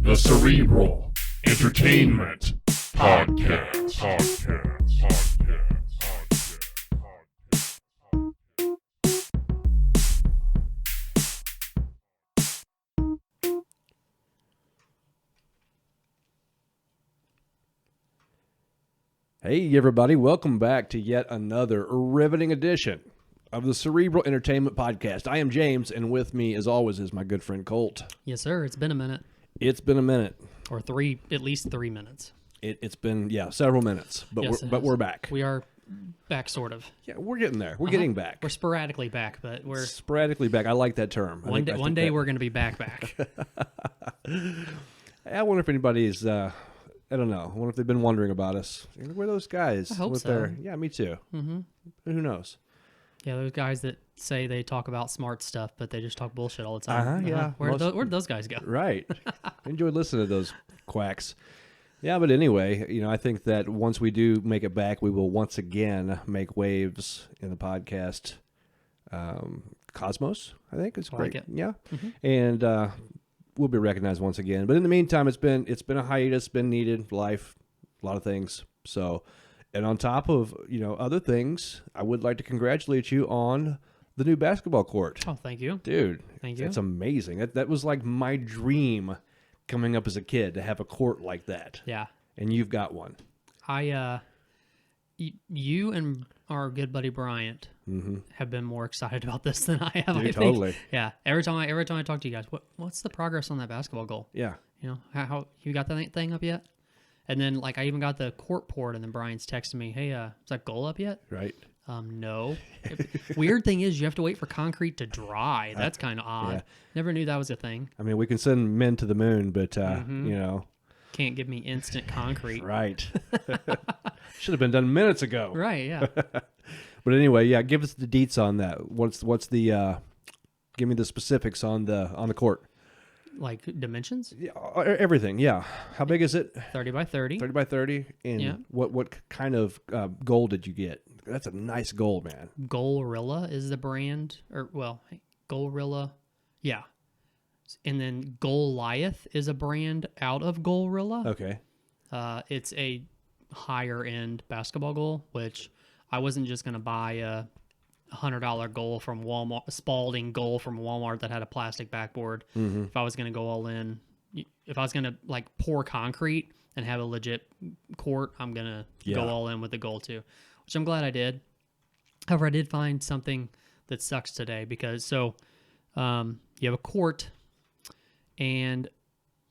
The Cerebral Entertainment Podcast. Hey everybody, welcome back to yet another riveting edition of the Cerebral Entertainment Podcast. I am James, and with me, as always, is my good friend Colt. Yes, sir. It's been a minute. It's been a minute. Or at least 3 minutes. It's been, several minutes, but Yes, we're back. We are back, sort of. Yeah, we're getting there. We're getting back. We're sporadically back, but we're... Sporadically back. I like that term. One day we're going to be back. I wonder if anybody's... I don't know. I wonder if they've been wondering about us. Where are those guys? I hope so. Yeah, me too. Mm-hmm. Who knows? Yeah, those guys that say they talk about smart stuff, but they just talk bullshit all the time. Yeah. Where'd those guys go? Right. I enjoyed listening to those quacks. Yeah, but anyway, I think that once we do make it back, we will once again make waves in the podcast cosmos, I think. It's great. Like it. Yeah. Mm-hmm. And we'll be recognized once again. But in the meantime, it's been a hiatus, been needed, life, a lot of things. So, and on top of, other things, I would like to congratulate you on the new basketball court. Oh, thank you. Dude, thank you. That's amazing. That was like my dream coming up as a kid, to have a court like that. Yeah. And you've got one. You and our good buddy Bryant have been more excited about this than I have. Dude, I think. Totally. Yeah. Every time I talk to you guys, what's the progress on that basketball goal? Yeah. How you got that thing up yet? And then I even got the court poured, and then Brian's texting me, "Hey, is that goal up yet?" Right. No. Weird thing is you have to wait for concrete to dry. That's kind of odd. Yeah. Never knew that was a thing. I mean, we can send men to the moon, but Can't give me instant concrete. Right. Should have been done minutes ago. Right. Yeah. But anyway, yeah, give us the deets on that. What's the give me the specifics on the court. Like dimensions? Yeah, everything. Yeah. How big is it? 30 by 30. 30 by 30. And yeah. What kind of goal did you get? That's a nice goal, man. Goalrilla is the brand, Goalrilla. Yeah. And then Goliath is a brand out of Goalrilla. Okay. It's a higher end basketball goal, which I wasn't just going to buy a $100 goal from Walmart, a Spalding goal from Walmart that had a plastic backboard. Mm-hmm. If I was going to go all in, if I was going to pour concrete and have a legit court, I'm going to go all in with the goal too, which I'm glad I did. However, I did find something that sucks today because you have a court and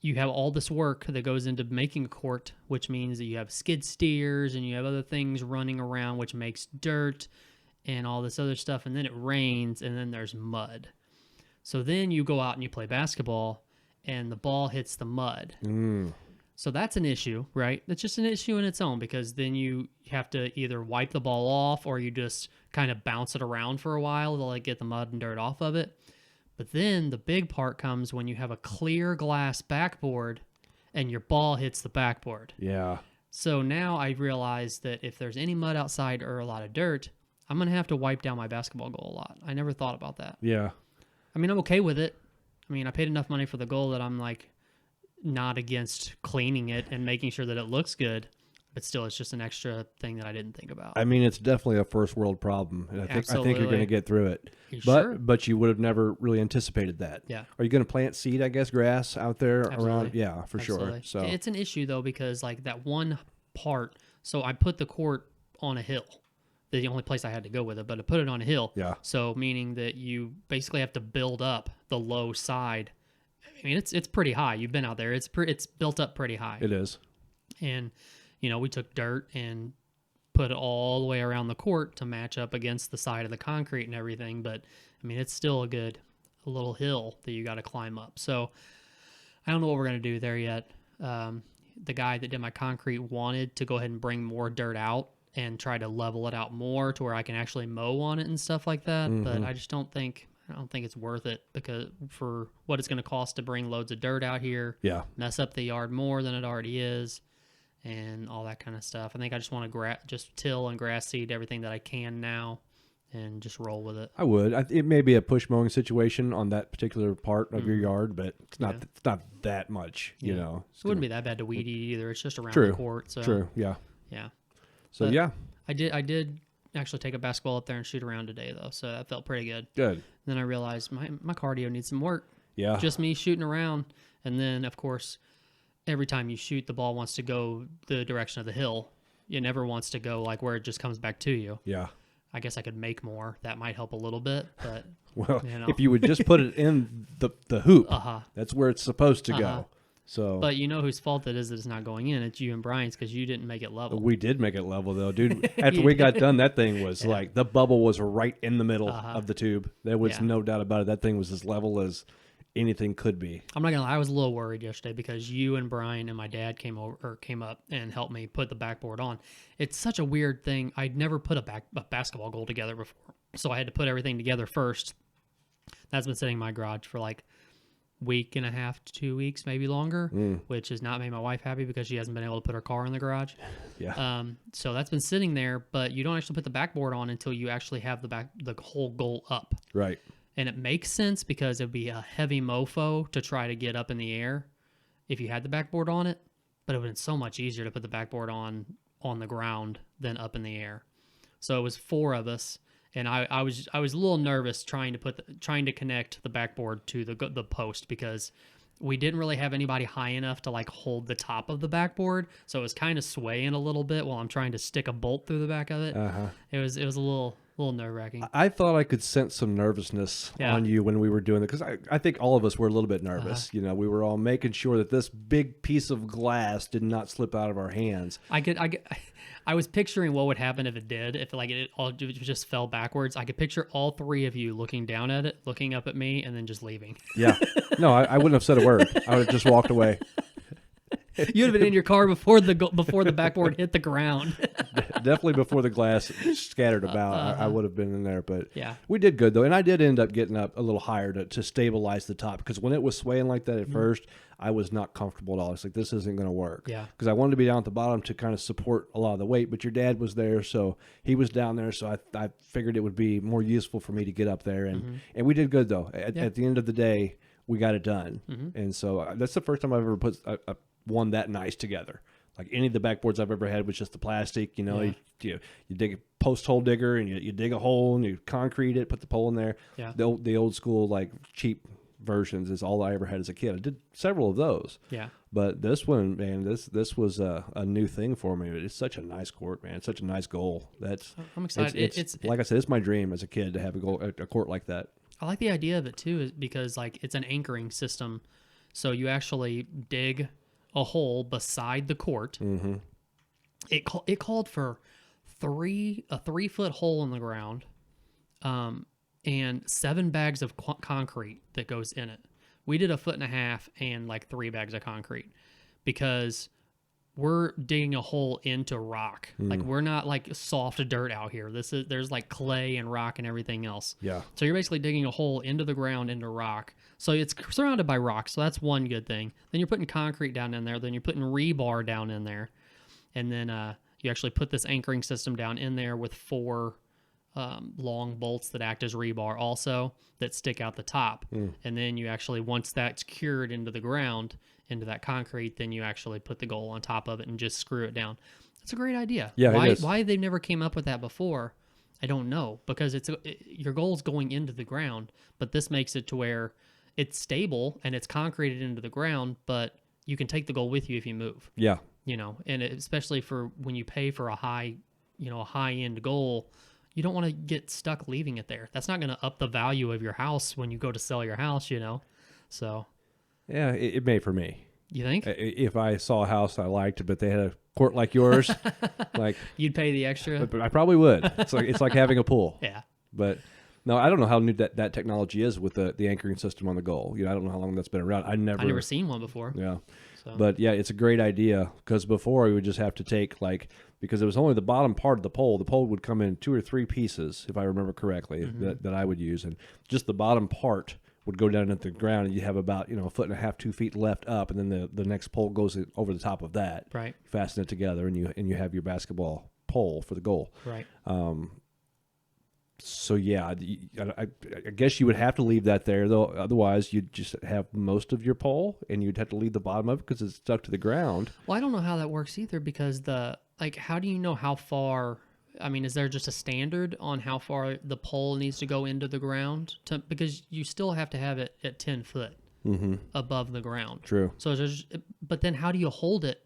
you have all this work that goes into making a court, which means that you have skid steers and you have other things running around, which makes dirt and all this other stuff. And then it rains and then there's mud. So then you go out and you play basketball and the ball hits the mud. So that's an issue, right? That's just an issue in its own because then you have to either wipe the ball off or you just kind of bounce it around for a while to get the mud and dirt off of it. But then the big part comes when you have a clear glass backboard and your ball hits the backboard. Yeah. So now I realize that if there's any mud outside or a lot of dirt, I'm going to have to wipe down my basketball goal a lot. I never thought about that. Yeah. I mean, I'm okay with it. I mean, I paid enough money for the goal that I'm not against cleaning it and making sure that it looks good. But still, it's just an extra thing that I didn't think about. I mean, it's definitely a first world problem, and I think you're going to get through it. Sure? But you would have never really anticipated that. Yeah. Are you going to plant seed? I guess grass out there Absolutely. around. Yeah, for Absolutely. sure. So it's an issue though because that one part. So I put the court on a hill. The only place I had to go with it, but I put it on a hill. Yeah. So meaning that you basically have to build up the low side. I mean, it's pretty high. You've been out there. It's built up pretty high. It is. And we took dirt and put it all the way around the court to match up against the side of the concrete and everything. But I mean, it's still a little hill that you got to climb up. So I don't know what we're going to do there yet. The guy that did my concrete wanted to go ahead and bring more dirt out and try to level it out more to where I can actually mow on it and stuff like that. Mm-hmm. But I just don't think it's worth it because for what it's going to cost to bring loads of dirt out here, mess up the yard more than it already is, and all that kind of stuff. I think I just want to just till and grass seed everything that I can now and just roll with it. I would. It may be a push mowing situation on that particular part of your yard, but it's not. Yeah. It's not that much. You know, It wouldn't be that bad to weed eat either. It's just around True. the court. So True. Yeah. yeah. So But yeah, I did actually take a basketball up there and shoot around today though, so that felt pretty good. good. Then I realized my cardio needs some work. Yeah. Just me shooting around, and then of course, every time you shoot, the ball wants to go the direction of the hill. It never wants to go like where it just comes back to you. Yeah. I guess I could make more. That might help a little bit, but Well, you know. if you would just put it in the hoop, Uh-huh. that's where it's supposed to Uh-huh. go. So, But you know whose fault it is that it's not going in? It's you and Brian's because you didn't make it level. we did make it level though, dude. After You we got did. done, that thing was like the bubble was right in the middle Uh-huh. of the tube. There was Yeah. no doubt about it. That thing was as level as anything could be. I'm not gonna lie, I was a little worried yesterday because you and Brian and my dad came up and helped me put the backboard on. It's such a weird thing. I'd never put a basketball goal together before, so I had to put everything together first. That's been sitting in my garage for like week and a half to 2 weeks, maybe longer, which has not made my wife happy because she hasn't been able to put her car in the garage. Yeah. So that's been sitting there, but you don't actually put the backboard on until you actually have the whole goal up. Right. And it makes sense because it'd be a heavy mofo to try to get up in the air if you had the backboard on it, but it would have been so much easier to put the backboard on the ground than up in the air. So it was 4 of us, and I was a little nervous trying to connect the backboard to the post because we didn't really have anybody high enough to like hold the top of the backboard, so it was kind of swaying a little bit while I'm trying to stick a bolt through the back of it. Uh-huh. It was a little nerve-wracking. I thought I could sense some nervousness on you when we were doing it because I think all of us were a little bit nervous. You know, we were all making sure that this big piece of glass did not slip out of our hands. I was picturing what would happen if it did, if like it all just fell backwards. I could picture all 3 of you looking down at it, looking up at me, and then just leaving. Yeah. No, I wouldn't have said a word. I would have just walked away. You'd have been in your car before the backboard hit the ground. Definitely before the glass scattered about, I would have been in there. But Yeah. we did good, though. And I did end up getting up a little higher to stabilize the top because when it was swaying like that at first, I was not comfortable at all. It's like, this isn't going to work. Yeah. Because I wanted to be down at the bottom to kind of support a lot of the weight. But your dad was there, so he was down there. So I figured it would be more useful for me to get up there. And we did good, though. At the end of the day, we got it done. And so that's the first time I've ever put one that nice together. Like any of the backboards I've ever had was just the plastic, you know, you dig a post hole digger and you dig a hole and you concrete it, put the pole in there. Yeah. The old school, like cheap versions is all I ever had as a kid. I did several of those. Yeah. But this one, man, this was a new thing for me. It's such a nice court, man. It's such a nice goal. I'm excited. It's like I said, it's my dream as a kid to have a court like that. I like the idea of it too, is because like it's an anchoring system. So you actually dig a hole beside the court. Mm-hmm. It called for a 3-foot hole in the ground, and 7 bags of concrete that goes in it. We did 1.5 feet and like 3 bags of concrete because we're digging a hole into rock. Like we're not like soft dirt out here. There's like clay and rock and everything else. Yeah. So you're basically digging a hole into the ground into rock. So it's surrounded by rock. So that's one good thing. Then you're putting concrete down in there. Then you're putting rebar down in there. And then you actually put this anchoring system down in there with 4 long bolts that act as rebar also that stick out the top. And then you actually, once that's cured into the ground, into that concrete, then you actually put the goal on top of it and just screw it down. That's a great idea. Yeah, it is. Why they never came up with that before, I don't know. Because your goal is going into the ground, but this makes it to where it's stable and it's concreted into the ground, but you can take the goal with you if you move. Yeah. You know, and especially for when you pay for a high-end goal, you don't want to get stuck leaving it there. That's not going to up the value of your house when you go to sell your house, you know. So, Yeah, it may for me. you think If I saw a house I liked, but they had a court like yours, like you'd pay the extra? but I probably would. It's like having a pool. Yeah. But no, I don't know how new that technology is with the anchoring system on the goal. You know, I don't know how long that's been around. I've never seen one before. Yeah. So. But yeah, it's a great idea because before we would just have to take because it was only the bottom part of the pole. The pole would come in 2 or 3 pieces, if I remember correctly, that I would use, and just the bottom part would go down into the ground, and you have about 1.5 feet, 2 feet left up, and then the next pole goes over the top of that. Right. Fasten it together, and you have your basketball pole for the goal. Right. So yeah, I guess you would have to leave that there though. Otherwise, you'd just have most of your pole, and you'd have to leave the bottom of it because it's stuck to the ground. Well, I don't know how that works either because how do you know how far? I mean, is there just a standard on how far the pole needs to go into the ground? Because you still have to have it at 10 foot above the ground. True. So, but then how do you hold it?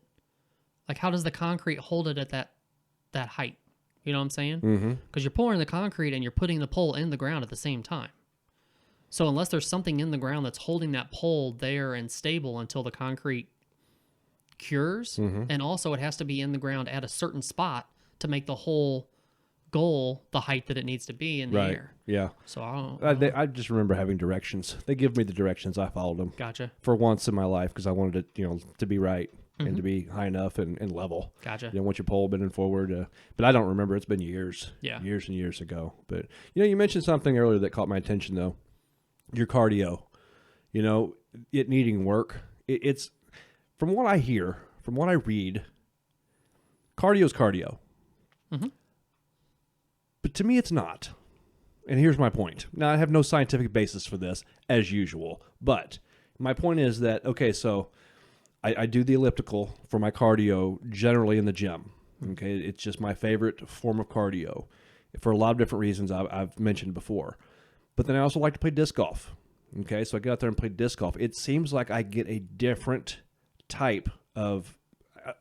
Like, how does the concrete hold it at that height? You know what I'm saying? Because you're pouring the concrete and you're putting the pole in the ground at the same time. So unless there's something in the ground that's holding that pole there and stable until the concrete cures, and also it has to be in the ground at a certain spot to make the whole goal the height that it needs to be in the air. Yeah. So I don't I just remember having directions. They give me the directions. I followed them. Gotcha. For once in my life because I wanted it, to be right. And to be high enough and level. Gotcha. You don't want your pole bending forward. But I don't remember. It's been years. Yeah. Years and years ago. But, you mentioned something earlier that caught my attention, though. Your cardio. It needing work. It's, from what I hear, from what I read, cardio's cardio. But to me, it's not. And here's my point. Now, I have no scientific basis for this, as usual. But my point is that, okay, so I do the elliptical for my cardio generally in the gym. Okay, it's just my favorite form of cardio for a lot of different reasons I've mentioned before. But then I also like to play disc golf. Okay, so I get out there and play disc golf. It seems like I get a different type of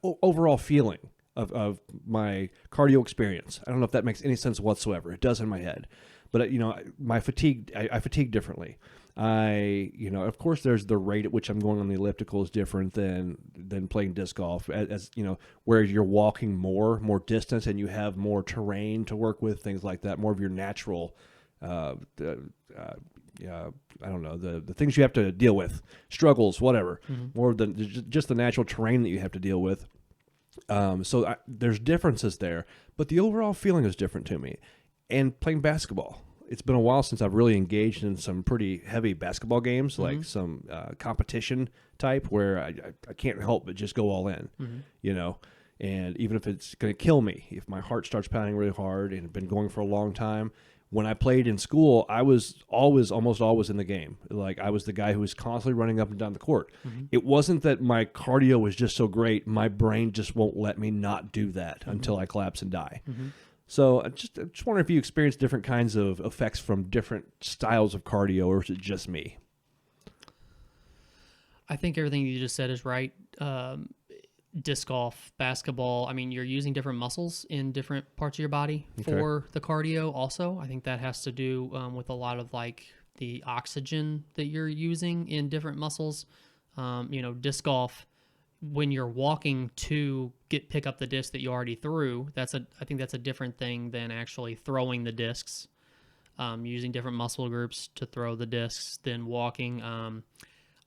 overall feeling of my cardio experience. I don't know if that makes any sense whatsoever. It does in my head. But, my fatigue, I fatigue differently. Of course, there's the rate at which I'm going on the elliptical is different than playing disc golf, as where you're walking more distance and you have more terrain to work with, things like that, more of your natural, I don't know, the things you have to deal with, struggles, whatever, more of just the natural terrain that you have to deal with. There's differences there, but the overall feeling is different to me. And playing basketball. It's been a while since I've really engaged in some pretty heavy basketball games, like some competition type where I can't help but just go all in, and even if it's going to kill me, if my heart starts pounding really hard and been going for a long time. When I played in school, I was almost always in the game. Like I was the guy who was constantly running up and down the court. It wasn't that my cardio was just so great. My brain just won't let me not do that until I collapse and die. So I just wonder if you experience different kinds of effects from different styles of cardio, or is it just me? I think everything you just said is right. Disc golf, basketball, I mean, you're using different muscles in different parts of your body for the cardio also. I think that has to do with a lot of like the oxygen that you're using in different muscles. Disc golf, when you're walking to pick up the disc that you already threw, I think that's a different thing than actually throwing the discs. Using different muscle groups to throw the discs than walking.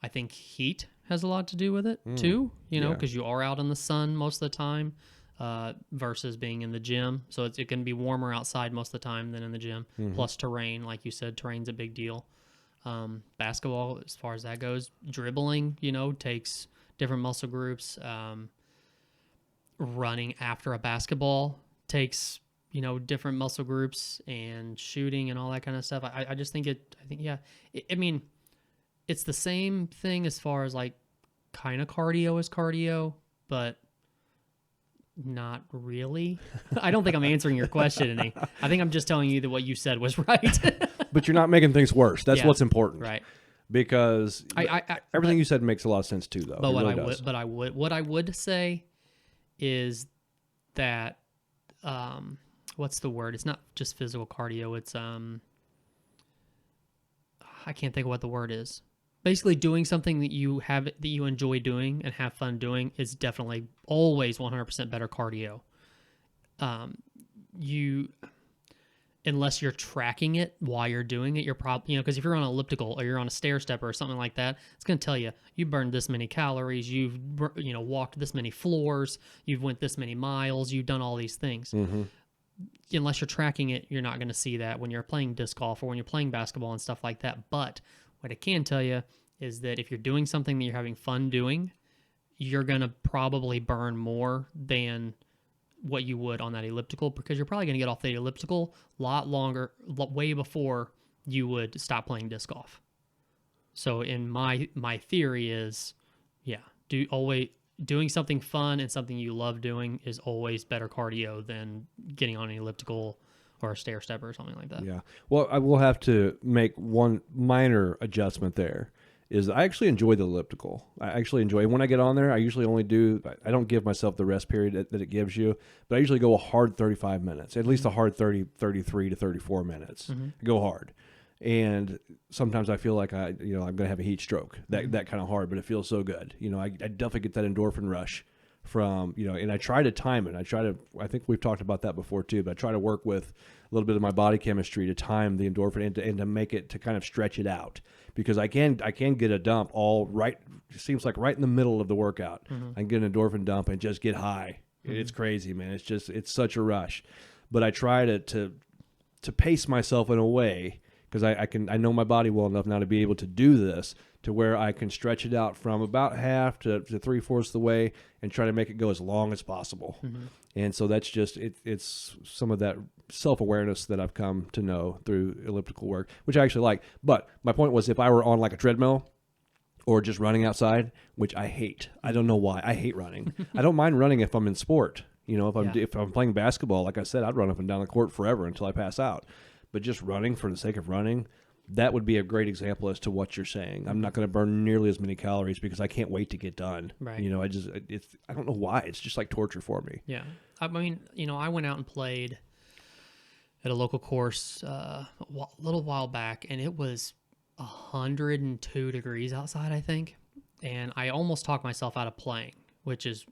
I think heat has a lot to do with it too, because you are out in the sun most of the time versus being in the gym. So it can be warmer outside most of the time than in the gym. Plus terrain, like you said, terrain's a big deal. Basketball, as far as that goes, dribbling, takes different muscle groups. Running after a basketball takes, different muscle groups, and shooting and all that kind of stuff. I just think it's the same thing as far as like kind of cardio is cardio, but not really. I don't think I'm answering your question any. I think I'm just telling you that what you said was right. But you're not making things worse. That's what's important. Right. Because everything you said makes a lot of sense too, though. But what I would say is that what's the word? It's not just physical cardio. It's I can't think of what the word is. Basically, doing something that you enjoy doing and have fun doing is definitely always 100% better cardio. Unless you're tracking it while you're doing it, you're probably, because if you're on an elliptical or you're on a stair stepper or something like that, it's going to tell you burned this many calories, you've walked this many floors, you've went this many miles, you've done all these things. Unless you're tracking it, you're not going to see that when you're playing disc golf or when you're playing basketball and stuff like that. But what I can tell you is that if you're doing something that you're having fun doing, you're going to probably burn more than what you would on that elliptical, because you're probably going to get off the elliptical a lot longer, way before you would stop playing disc golf. So in my theory is, doing something fun and something you love doing is always better cardio than getting on an elliptical or a stair stepper or something like that. Yeah. Well, I will have to make one minor adjustment there. Is I actually enjoy the elliptical. I actually enjoy when I get on there. I usually only I don't give myself the rest period that it gives you, but I usually go a hard 35 minutes, at least a hard 33 to 34 minutes. Go hard. And sometimes I feel like I'm going to have a heat stroke, that kind of hard, but it feels so good. I definitely get that endorphin rush from, and I try to time it. I think we've talked about that before too, but I try to work with a little bit of my body chemistry to time the endorphin and to make it, to kind of stretch it out, because I can get a dump all right. It seems like right in the middle of the workout, I can get an endorphin dump and just get high. It's crazy, man. It's such a rush, but I try to pace myself in a way, because I know my body well enough now to be able to do this, to where I can stretch it out from about half to 3/4 the way and try to make it go as long as possible. And so that's just it's some of that self-awareness that I've come to know through elliptical work, which I actually like. But my point was, if I were on like a treadmill or just running outside, which I hate. I don't know why. I hate running. I don't mind running if I'm in sport. If I'm playing basketball, like I said, I'd run up and down the court forever until I pass out. But just running for the sake of running, that would be a great example as to what you're saying. I'm not going to burn nearly as many calories because I can't wait to get done. Right. I don't know why. It's just like torture for me. Yeah. I mean, I went out and played at a local course a little while back, and it was 102 degrees outside, I think. And I almost talked myself out of playing, which is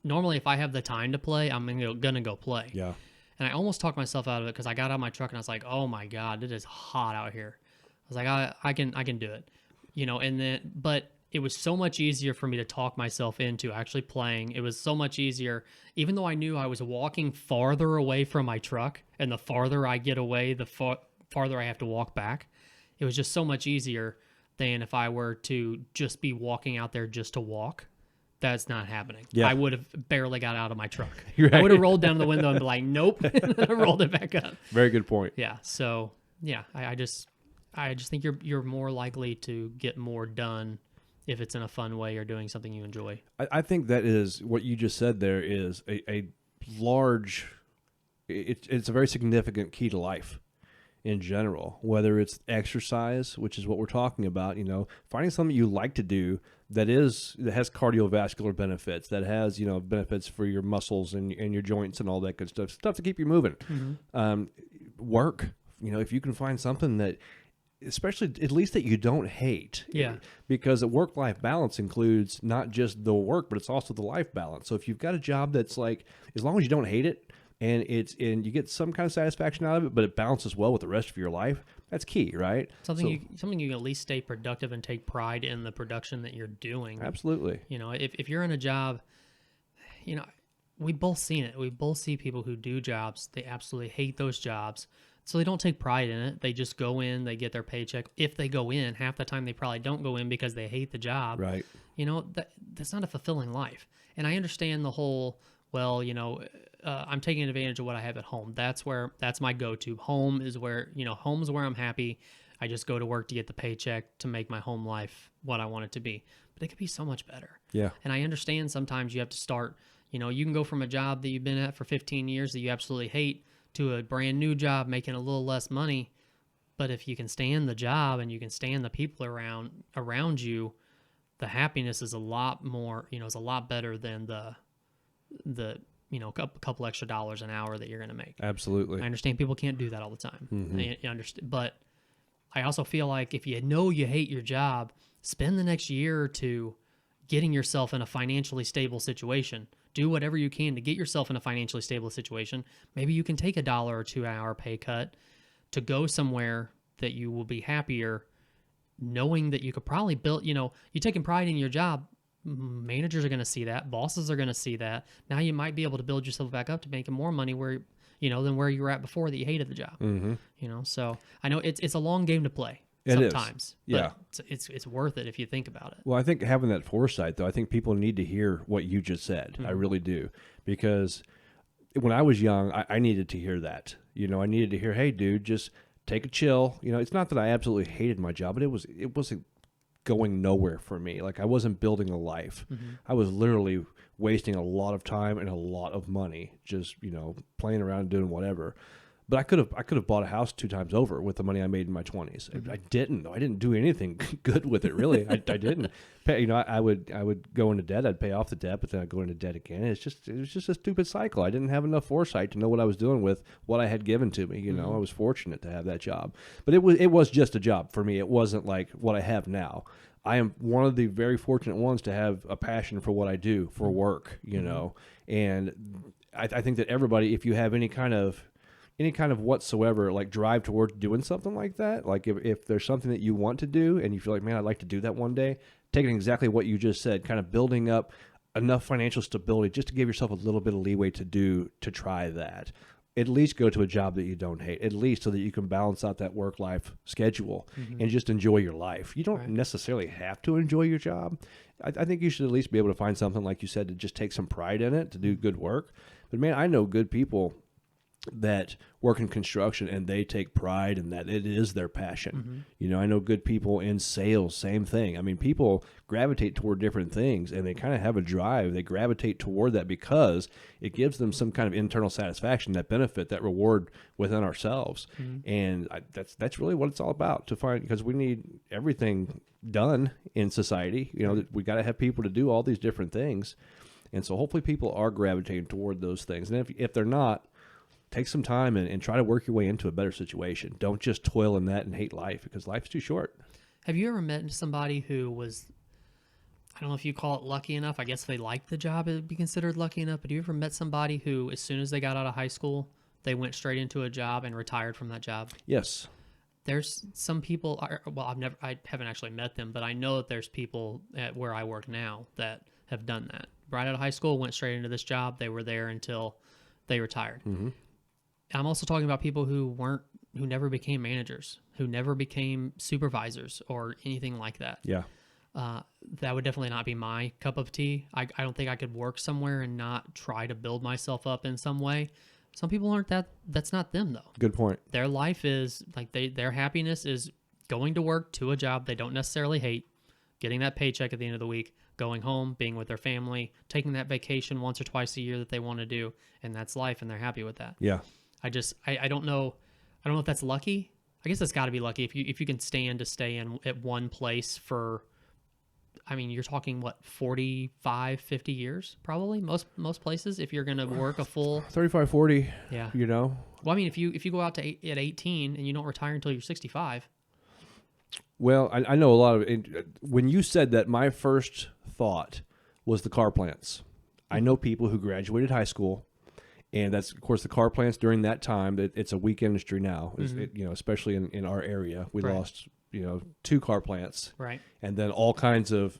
normally if I have the time to play, I'm going to go play. Yeah. And I almost talked myself out of it because I got out of my truck and I was like, oh my God, it is hot out here. I was like, I can do it, but it was so much easier for me to talk myself into actually playing. It was so much easier, even though I knew I was walking farther away from my truck, and the farther I get away, the farther I have to walk back. It was just so much easier than if I were to just be walking out there just to walk. That's not happening. Yeah. I would have barely got out of my truck. Right. I would have rolled down the window and be like, nope, and then I rolled it back up. Very good point. Yeah. So yeah, I just think you're more likely to get more done if it's in a fun way or doing something you enjoy. I think that is what you just said there is a large, it's a very significant key to life in general, whether it's exercise, which is what we're talking about, finding something you like to do that has cardiovascular benefits, that has, benefits for your muscles and your joints and all that good stuff to keep you moving. Work, if you can find something that, especially at least that you don't hate. Yeah. Because a work-life balance includes not just the work, but it's also the life balance. So if you've got a job that's like, as long as you don't hate it, and you get some kind of satisfaction out of it, but it balances well with the rest of your life, that's key, right? Something you can at least stay productive and take pride in the production that you're doing. Absolutely. If you're in a job, we've both seen it. We both see people who do jobs, they absolutely hate those jobs, so they don't take pride in it. They just go in, they get their paycheck. If they go in, half the time they probably don't go in because they hate the job. Right. That's not a fulfilling life. And I understand the whole, I'm taking advantage of what I have at home. That's my go-to. Home is where I'm happy. I just go to work to get the paycheck to make my home life what I want it to be. But it could be so much better. Yeah. And I understand sometimes you have to start, you can go from a job that you've been at for 15 years that you absolutely hate to a brand new job making a little less money. But if you can stand the job and you can stand the people around you, the happiness is a lot more, is a lot better than the couple extra dollars an hour that you're going to make. Absolutely. I understand people can't do that all the time. I understand, but I also feel like if you hate your job, spend the next year or two getting yourself in a financially stable situation. Do whatever you can to get yourself in a financially stable situation. Maybe you can take $1 or $2 an hour pay cut to go somewhere that you will be happier, knowing that you could probably build, you're taking pride in your job. Managers are going to see that. Bosses are going to see that. Now you might be able to build yourself back up to making more money than where you were at before that you hated the job. So I know it's a long game to play sometimes. Yeah. But it's worth it if you think about it. Well, I think having that foresight, though, I think people need to hear what you just said. I really do. Because when I was young, I needed to hear that. You know, I needed to hear, hey, dude, just take a chill. You know, it's not that I absolutely hated my job, but it wasn't going nowhere for me. Like, I wasn't building a life. I was literally wasting a lot of time and a lot of money just, you know, playing around doing whatever. But I could have bought a house 2 times over with the money I made in my 20s. I didn't. I didn't do anything good with it, really. I didn't. You know, I would go into debt. I'd pay off the debt, but then I'd go into debt again. It was just a stupid cycle. I didn't have enough foresight to know what I was doing with what I had given to me. You know, I was fortunate to have that job, but it was just a job for me. It wasn't like what I have now. I am one of the very fortunate ones to have a passion for what I do for work. You know, and I think that everybody, if you have any kind of whatsoever, like, drive towards doing something like that, like if there's something that you want to do and you feel like, man, I'd like to do that one day, taking exactly what you just said, kind of building up enough financial stability just to give yourself a little bit of leeway to try that. At least go to a job that you don't hate, at least so that you can balance out that work-life schedule and just enjoy your life. You don't necessarily have to enjoy your job. I think you should at least be able to find something, like you said, to just take some pride in it, to do good work. But man, I know good people that work in construction and they take pride in that. It is their passion. You know, I know good people in sales, same thing. I mean, people gravitate toward different things and they kind of have a drive. They gravitate toward that because it gives them some kind of internal satisfaction, that benefit, that reward within ourselves. And that's really what it's all about, to find, because we need everything done in society. You know, we got to have people to do all these different things. And so hopefully people are gravitating toward those things. And if they're not, take some time and try to work your way into a better situation. Don't just toil in that and hate life, because life's too short. Have you ever met somebody who was, I don't know if you call it lucky enough, I guess they liked the job, it would be considered lucky enough, but have you ever met somebody who, as soon as they got out of high school, they went straight into a job and retired from that job? Yes. There's some people, I haven't actually met them, but I know that there's people at where I work now that have done that. Right out of high school, went straight into this job. They were there until they retired. I'm also talking about people who never became managers, who never became supervisors or anything like that. Yeah. That would definitely not be my cup of tea. I don't think I could work somewhere and not try to build myself up in some way. Some people aren't that's not them though. Good point. Their life is like their happiness is going to work, to a job they don't necessarily hate, getting that paycheck at the end of the week, going home, being with their family, taking that vacation once or twice a year that they want to do, and that's life, and they're happy with that. Yeah. I don't know. I don't know if that's lucky. I guess it's got to be lucky if you can stand to stay at one place for, I mean, you're talking what, 45, 50 years probably, most places, if you're going to work a full 35, 40. Yeah. You know. Well, I mean, if you go out at 18 and you don't retire until you're 65. Well, I know a lot of it. When you said that, my first thought was the car plants. I know people who graduated high school, and that's, of course, the car plants during that time. It's a weak industry now, you know, especially in our area. We lost, you know, 2 car plants, right, and then all kinds of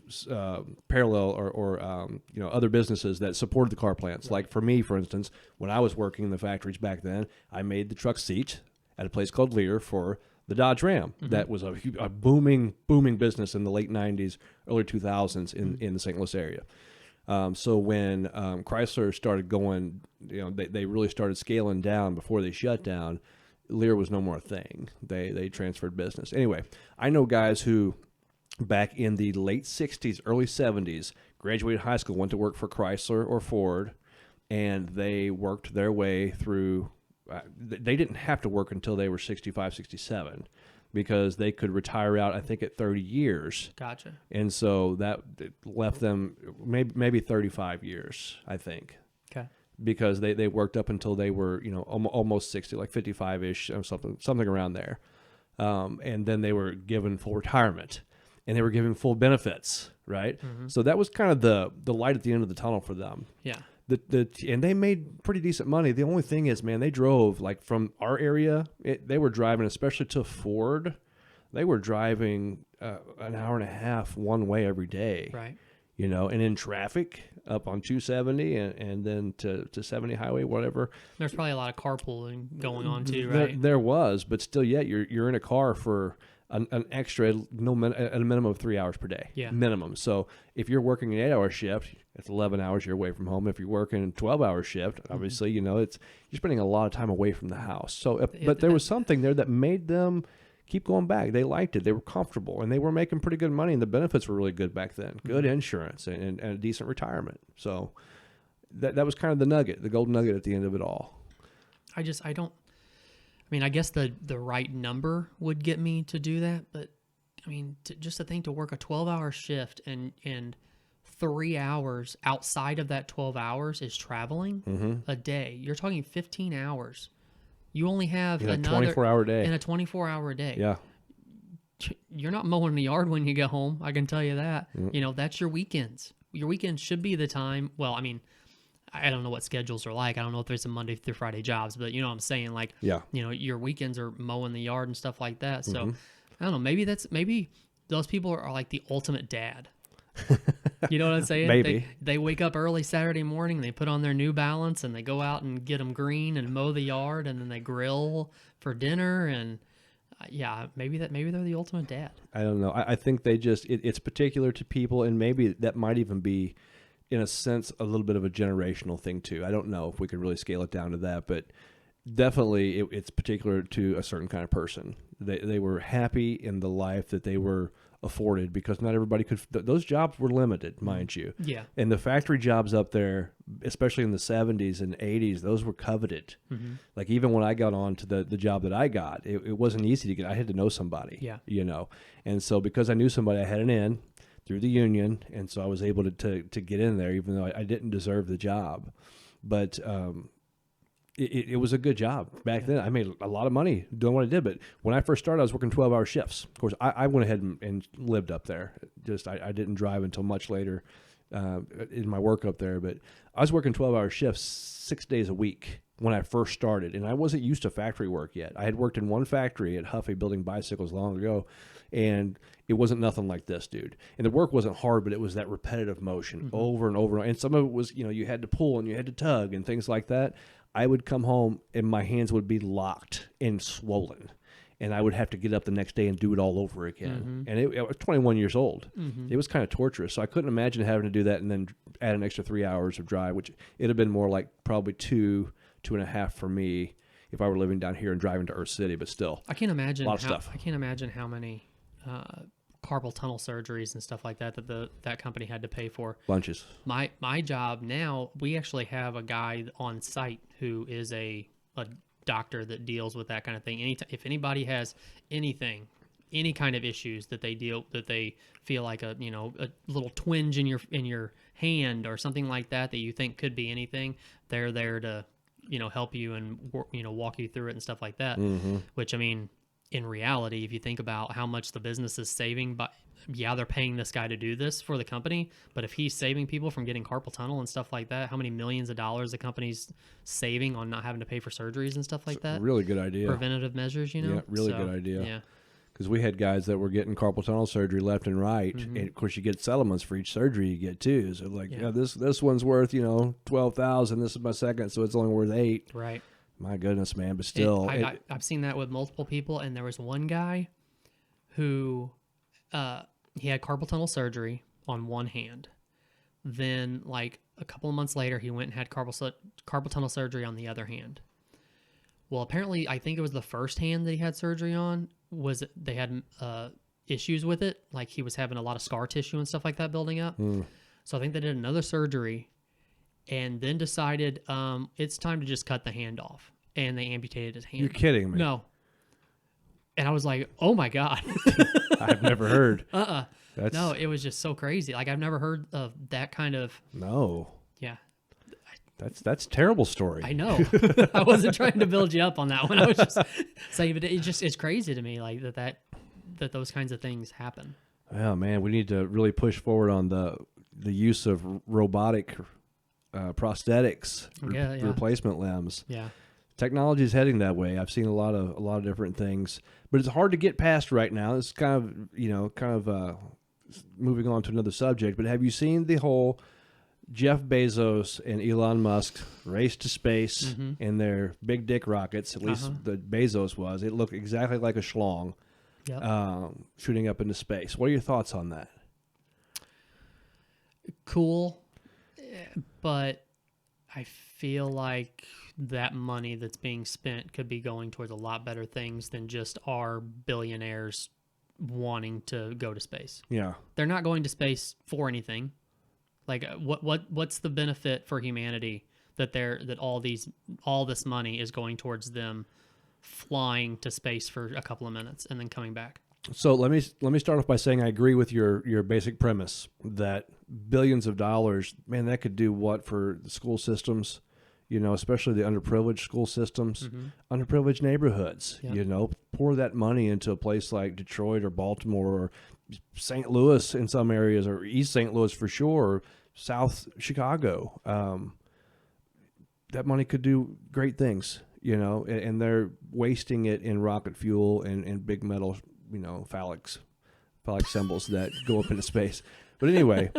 parallel or you know, other businesses that supported the car plants. Like for me, for instance, when I was working in the factories back then, I made the truck seat at a place called Lear for the Dodge Ram. That was a booming business in the late 90s, early 2000s in the St. Louis area. So when Chrysler started going, you know, they really started scaling down before they shut down. Lear was no more a thing. They transferred business. Anyway, I know guys who back in the late 60s, early 70s, graduated high school, went to work for Chrysler or Ford, and they worked their way through. They didn't have to work until they were 65, 67. Because they could retire out, I think, at 30 years. Gotcha. And so that left them maybe 35 years, I think. Okay. Because they worked up until they were, you know, almost 60, like 55-ish, or something around there. And then they were given full retirement, and they were given full benefits, right? So that was kind of the light at the end of the tunnel for them. Yeah. And they made pretty decent money. The only thing is, man, they drove, like, from our area, they were driving, especially to Ford, they were driving an hour and a half one way every day. Right. You know, and in traffic up on 270 and then to 70 highway, whatever. There's probably a lot of carpooling going on too, right? There was, but still yet you're in a car for an extra at a minimum of 3 hours per day. Yeah. Minimum. So if you're working an 8-hour shift, it's 11 hours you're away from home. If you're working a 12-hour shift, obviously, you know, you're spending a lot of time away from the house. So, but there was something there that made them keep going back. They liked it. They were comfortable, and they were making pretty good money, and the benefits were really good back then. Good insurance and a decent retirement. So that was kind of the golden nugget at the end of it all. I mean, I guess the right number would get me to do that, but I mean, just to think to work a 12-hour shift and 3 hours outside of that 12 hours is traveling a day. You're talking 15 hours. You only have another 24-hour day. In a 24-hour day. Yeah. You're not mowing the yard when you go home. I can tell you that. You know, that's your weekends. Your weekends should be the time. Well, I mean, I don't know what schedules are like. I don't know if there's some Monday through Friday jobs, but you know what I'm saying? Like, you know, your weekends are mowing the yard and stuff like that. So I don't know. Maybe those people are like the ultimate dad. You know what I'm saying? Maybe. They wake up early Saturday morning, they put on their New Balance and they go out and get them green and mow the yard, and then they grill for dinner. And maybe they're the ultimate dad. I don't know. I think they just, it's particular to people, and maybe that might even be, in a sense, a little bit of a generational thing too. I don't know if we can really scale it down to that, but definitely it's particular to a certain kind of person. They were happy in the life that they were afforded, because not everybody could. Those jobs were limited, mind you. Yeah. And the factory jobs up there, especially in the 70s and 80s, those were coveted. Like even when I got on to the job that I got, it wasn't easy to get. I had to know somebody. Yeah. You know, and so because I knew somebody, I had an in through the union, and so I was able to get in there, even though I didn't deserve the job. But it was a good job back then. I made a lot of money doing what I did. But when I first started, I was working 12-hour shifts. Of course, I went ahead and lived up there. Just I didn't drive until much later in my work up there. But I was working 12-hour shifts 6 days a week when I first started, and I wasn't used to factory work yet. I had worked in one factory at Huffy building bicycles long ago, and it wasn't nothing like this, dude. And the work wasn't hard, but it was that repetitive motion over and over. And some of it was, you know, you had to pull and you had to tug and things like that. I would come home and my hands would be locked and swollen, and I would have to get up the next day and do it all over again. And I was 21 years old. It was kind of torturous. So I couldn't imagine having to do that and then add an extra 3 hours of drive, which it'd have been more like probably 2.5 for me if I were living down here and driving to Earth City. But still, I can't imagine a lot of stuff. I can't imagine how many carpal tunnel surgeries and stuff like that that company had to pay for. Bunches. My job now, we actually have a guy on site who is a doctor that deals with that kind of thing. If anybody has any kind of issues that they feel like a little twinge in your hand or something like that you think could be anything, they're there to help you and walk you through it and stuff like that. Which, I mean, in reality, if you think about how much the business is saving, they're paying this guy to do this for the company, but if he's saving people from getting carpal tunnel and stuff like that, how many millions of dollars the company's saving on not having to pay for surgeries and stuff like that? Really good idea. Preventative measures, Yeah, really good idea. Yeah. Because we had guys that were getting carpal tunnel surgery left and right, and of course you get settlements for each surgery you get too. So like, this one's worth $12,000. This is my second, so it's only worth $8,000. Right. My goodness, man! But still, I've seen that with multiple people, and there was one guy who he had carpal tunnel surgery on one hand. Then, like a couple of months later, he went and had carpal tunnel surgery on the other hand. Well, apparently, I think it was the first hand that he had surgery on. They had issues with it, like he was having a lot of scar tissue and stuff like that building up. So I think they did another surgery, and then decided it's time to just cut the hand off, and they amputated his hand. You're kidding me? No. And I was like, oh my God. I've never heard. No, it was just so crazy. Like, I've never heard of that kind of. No. Yeah. That's a terrible story. I know. I wasn't trying to build you up on that one. I was just saying, but it's crazy to me, like that those kinds of things happen. Oh man, we need to really push forward on the use of robotic prosthetics, replacement limbs. Yeah. Technology is heading that way. I've seen a lot of different things, but it's hard to get past right now. It's kind of moving on to another subject. But have you seen the whole Jeff Bezos and Elon Musk race to space in their big dick rockets? At least the Bezos was. It looked exactly like a schlong. Yep. shooting up into space. What are your thoughts on that? Cool, but I feel like that money that's being spent could be going towards a lot better things than just our billionaires wanting to go to space. Yeah. They're not going to space for anything. Like what's the benefit for humanity that all this money is going towards them flying to space for a couple of minutes and then coming back? So let me start off by saying I agree with your basic premise that billions of dollars, man, that could do what for the school systems, especially the underprivileged school systems, underprivileged neighborhoods. Yep. Pour that money into a place like Detroit or Baltimore or St. Louis in some areas, or East St. Louis for sure, or South Chicago. That money could do great things, and they're wasting it in rocket fuel and big metal, phallic symbols that go up into space. But anyway,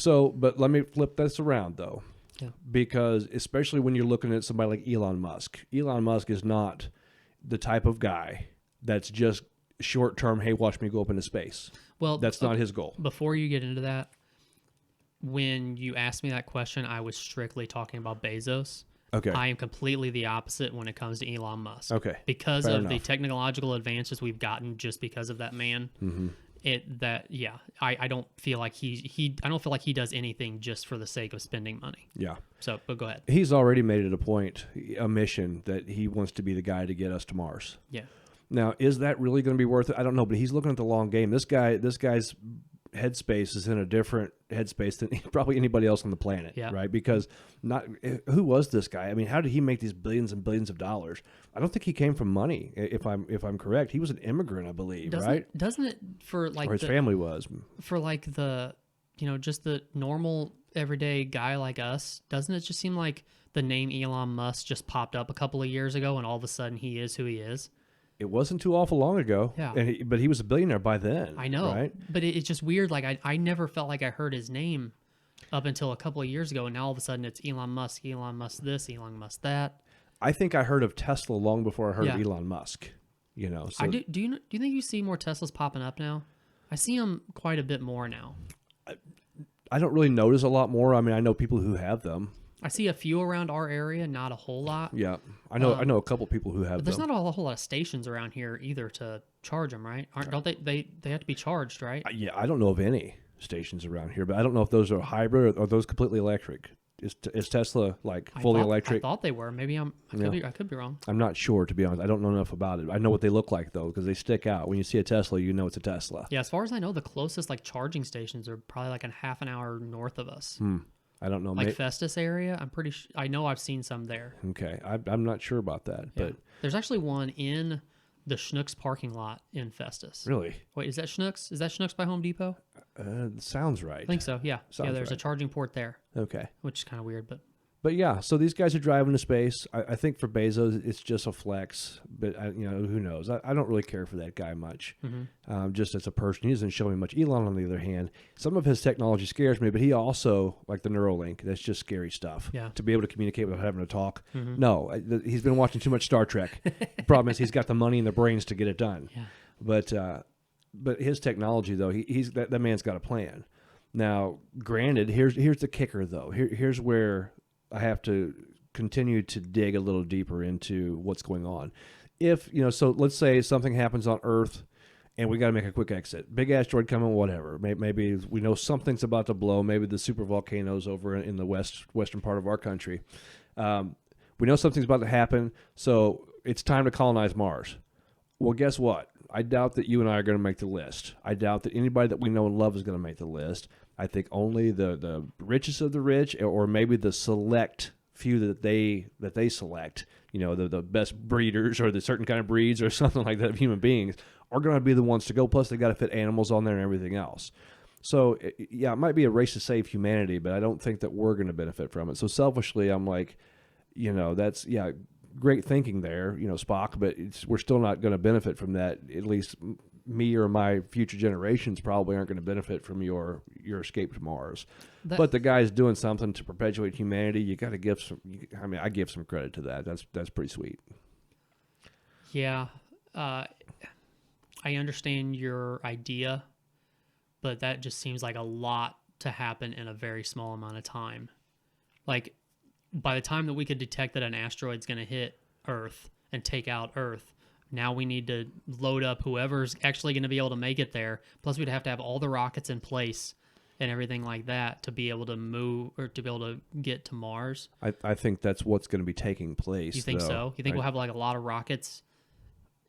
but let me flip this around though. Yeah. Because especially when you're looking at somebody like Elon Musk is not the type of guy that's just short term, hey, watch me go up into space. Well, that's not his goal. Before you get into that, when you asked me that question, I was strictly talking about Bezos. Okay. I am completely the opposite when it comes to Elon Musk. Okay. Because Fair of enough. the technological advances we've gotten just because of that man. Mm-hmm. I don't feel like I don't feel like he does anything just for the sake of spending money. Yeah. So, but go ahead. He's already made it a mission that he wants to be the guy to get us to Mars. Yeah. Now, is that really going to be worth it? I don't know, but he's looking at the long game. This guy's headspace is in a different headspace than probably anybody else on the planet, Yeah. right? Because who was this guy? I mean, how did he make these billions and billions of dollars? I don't think he came from money. If I'm correct, he was an immigrant, I believe, right? Doesn't it for like or his family was for like the just the normal everyday guy like us? Doesn't it just seem like the name Elon Musk just popped up a couple of years ago and all of a sudden he is who he is? It wasn't too awful long ago. Yeah. But he was a billionaire by then. I know. Right? But it's just weird. Like, I never felt like I heard his name up until a couple of years ago. And now all of a sudden it's Elon Musk this, Elon Musk that. I think I heard of Tesla long before I heard of Yeah. Elon Musk. So I do. Do you think you see more Teslas popping up now? I see them quite a bit more now. I don't really notice a lot more. I mean, I know people who have them. I see a few around our area, not a whole lot. Yeah, I know a couple people who have But there's them. not a whole lot of stations around here either to charge them, right? Don't they have to be charged, right? Yeah, I don't know of any stations around here, but I don't know if those are hybrid or those completely electric. Is Tesla like fully electric? I thought they were. Maybe I could be wrong. I'm not sure, to be honest. I don't know enough about it. I know what they look like though, because they stick out. When you see a Tesla, you know it's a Tesla. Yeah, as far as I know, the closest like charging stations are probably like a half an hour north of us. I don't know. Like Festus area, I'm pretty sure. I know I've seen some there. Okay, I'm not sure about that, Yeah. but There's actually one in the Schnucks parking lot in Festus. really, Wait, is that Schnucks? Is that Schnucks by Home Depot? sounds right. I think so. Yeah. Sounds There's a right. charging port there, Okay. which is kind of weird, but But yeah, so these guys are driving to space. I think for Bezos, it's just a flex. But who knows? I don't really care for that guy much. Just as a person, he doesn't show me much. Elon, on the other hand, some of his technology scares me. But he also, like the Neuralink, that's just scary stuff. Yeah. To be able to communicate without having to talk. No, he's been watching too much Star Trek. The problem is he's got the money and the brains to get it done. yeah. But his technology though, he's that man's got a plan. Now, granted, here's the kicker though. Here's where I have to continue to dig a little deeper into what's going on. If, so let's say something happens on Earth and we got to make a quick exit. Big asteroid coming, whatever. Maybe we know something's about to blow. Maybe the super volcanoes over in the western part of our country. We know something's about to happen, so it's time to colonize Mars. Well, guess what? I doubt that you and I are going to make the list. I doubt that anybody that we know and love is going to make the list. I think only the richest of the rich, or maybe the select few that they select, the best breeders or the certain kind of breeds or something like that of human beings, are going to be the ones to go. Plus, they got to fit animals on there and everything else. So, yeah, it might be a race to save humanity, but I don't think that we're going to benefit from it. So selfishly, I'm like, that's, great thinking there, Spock, but we're still not going to benefit from that. At least me or my future generations probably aren't going to benefit from your escape to Mars. But the guy's doing something to perpetuate humanity. You got to give some. I give some credit to that. That's pretty sweet. Yeah. I understand your idea, but that just seems like a lot to happen in a very small amount of time. Like, by the time that we could detect that an asteroid's going to hit Earth and take out Earth, now we need to load up whoever's actually going to be able to make it there. Plus, we'd have to have all the rockets in place and everything like that to be able to move or to be able to get to Mars. I think that's what's going to be taking place. You think though. so? You think we'll have like a lot of rockets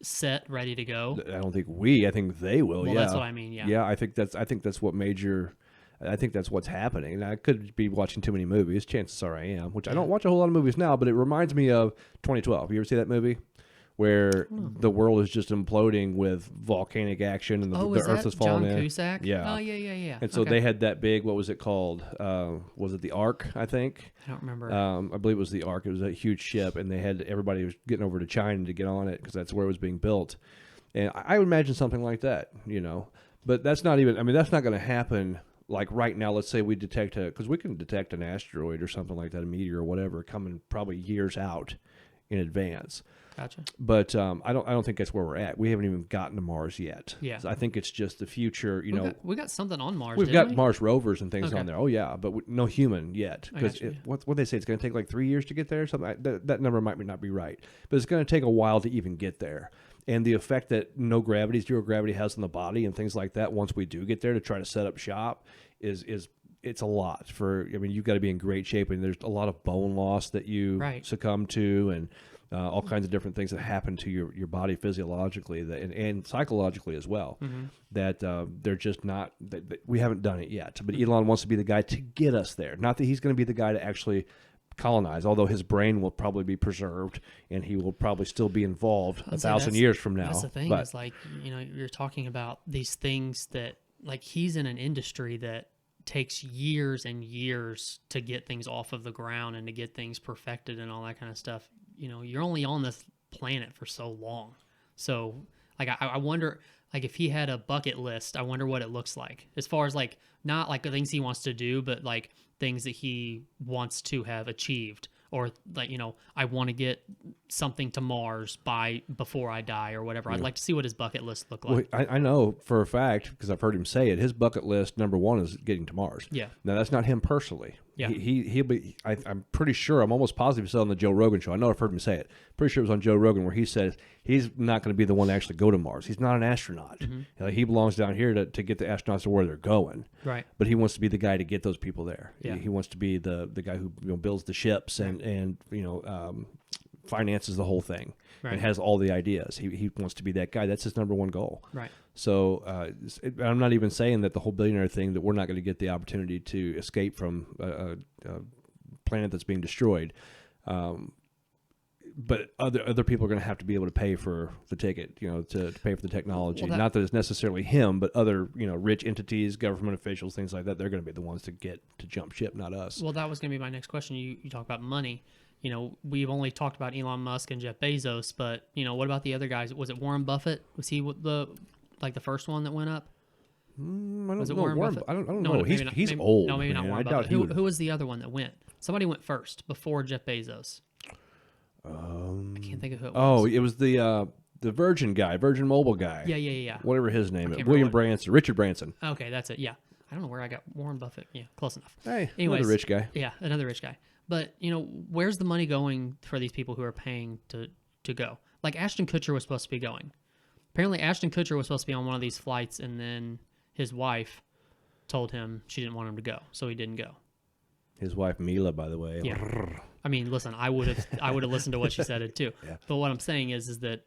set, ready to go? I don't think we. I think they will. Well, yeah, that's what I mean. Yeah. Yeah, I think that's what major. I think that's what's happening. And I could be watching too many movies. Chances are I am, which I don't watch a whole lot of movies now, but it reminds me of 2012. You ever see that movie? Where the world is just imploding with volcanic action and the Earth is falling John in. Cusack? Yeah. Oh, yeah. And so they had that big, what was it called? Was it the Ark, I think? I don't remember. I believe it was the Ark. It was a huge ship, and they had everybody was getting over to China to get on it because that's where it was being built. And I would imagine something like that, you know. But that's not even, I mean, that's not going to happen like right now. Let's say we detect because we can detect an asteroid or something like that, a meteor or whatever, coming probably years out in advance. Gotcha. But I don't think that's where we're at. We haven't even gotten to Mars yet. Yeah. So I think it's just the future. We got something on Mars. We've got we? Mars rovers and things Okay. on there. Oh yeah, but no human yet. Because what they say, it's going to take like 3 years to get there. Something that number might not be right, but it's going to take a while to even get there. And the effect that no gravity, zero gravity has on the body and things like that. Once we do get there to try to set up shop, is it's a lot for. I mean, you've got to be in great shape, and there's a lot of bone loss that you succumb to, and all kinds of different things that happen to your body physiologically and psychologically as well. Mm-hmm. That they're just not. That we haven't done it yet. But Elon wants to be the guy to get us there. Not that he's going to be the guy to actually colonize, although his brain will probably be preserved and he will probably still be involved 1,000 years from now. That's the thing, is like, you know, you're talking about these things that, like, he's in an industry that takes years and years to get things off of the ground and to get things perfected and all that kind of stuff. You know, you're only on this planet for so long. So, like, I wonder, like, if he had a bucket list, I wonder what it looks like. As far as, like, not like the things he wants to do, but like things that he wants to have achieved. Or, like, you know, I want to get something to Mars before I die or whatever. I'd like to see what his bucket list looked like. Well, I know for a fact, because I've heard him say it, his bucket list, number one, is getting to Mars. Yeah. Now, that's not him personally. Yeah. He'll be, I'm pretty sure, I'm almost positive he said on the Joe Rogan show. I know I've heard him say it. Pretty sure it was on Joe Rogan where he said he's not going to be the one to actually go to Mars. He's not an astronaut. Mm-hmm. He belongs down here to get the astronauts to where they're going. Right. But he wants to be the guy to get those people there. Yeah. He wants to be the guy who builds the ships and finances the whole thing and has all the ideas. He wants to be that guy. That's his number one goal. Right. So I'm not even saying that the whole billionaire thing, that we're not going to get the opportunity to escape from a planet that's being destroyed. But other people are going to have to be able to pay for the ticket, to pay for the technology. Well, not that it's necessarily him, but other, rich entities, government officials, things like that. They're going to be the ones to jump ship, not us. Well, that was going to be my next question. You talk about money. We've only talked about Elon Musk and Jeff Bezos, but what about the other guys? Was it Warren Buffett? Was he the first one that went up? I don't Was it know. Warren Buffett? I don't No, know. He's old. No, maybe not man. Warren I doubt Buffett. Who was the other one that went? Somebody went first before Jeff Bezos. I can't think of who it was. Oh, it was the Virgin guy, Virgin Mobile guy. Yeah. Whatever his name is. Remember Richard Branson. Okay, that's it. Yeah. I don't know where I got Warren Buffett. Yeah, close enough. Hey, Anyways, another rich guy. Yeah, another rich guy. But, where's the money going for these people who are paying to go? Like, Ashton Kutcher was supposed to be going. Apparently, Ashton Kutcher was supposed to be on one of these flights, and then his wife told him she didn't want him to go, so he didn't go. His wife Mila, by the way. Yeah. I mean, listen, I would have listened to what she said too. Yeah. But what I'm saying is that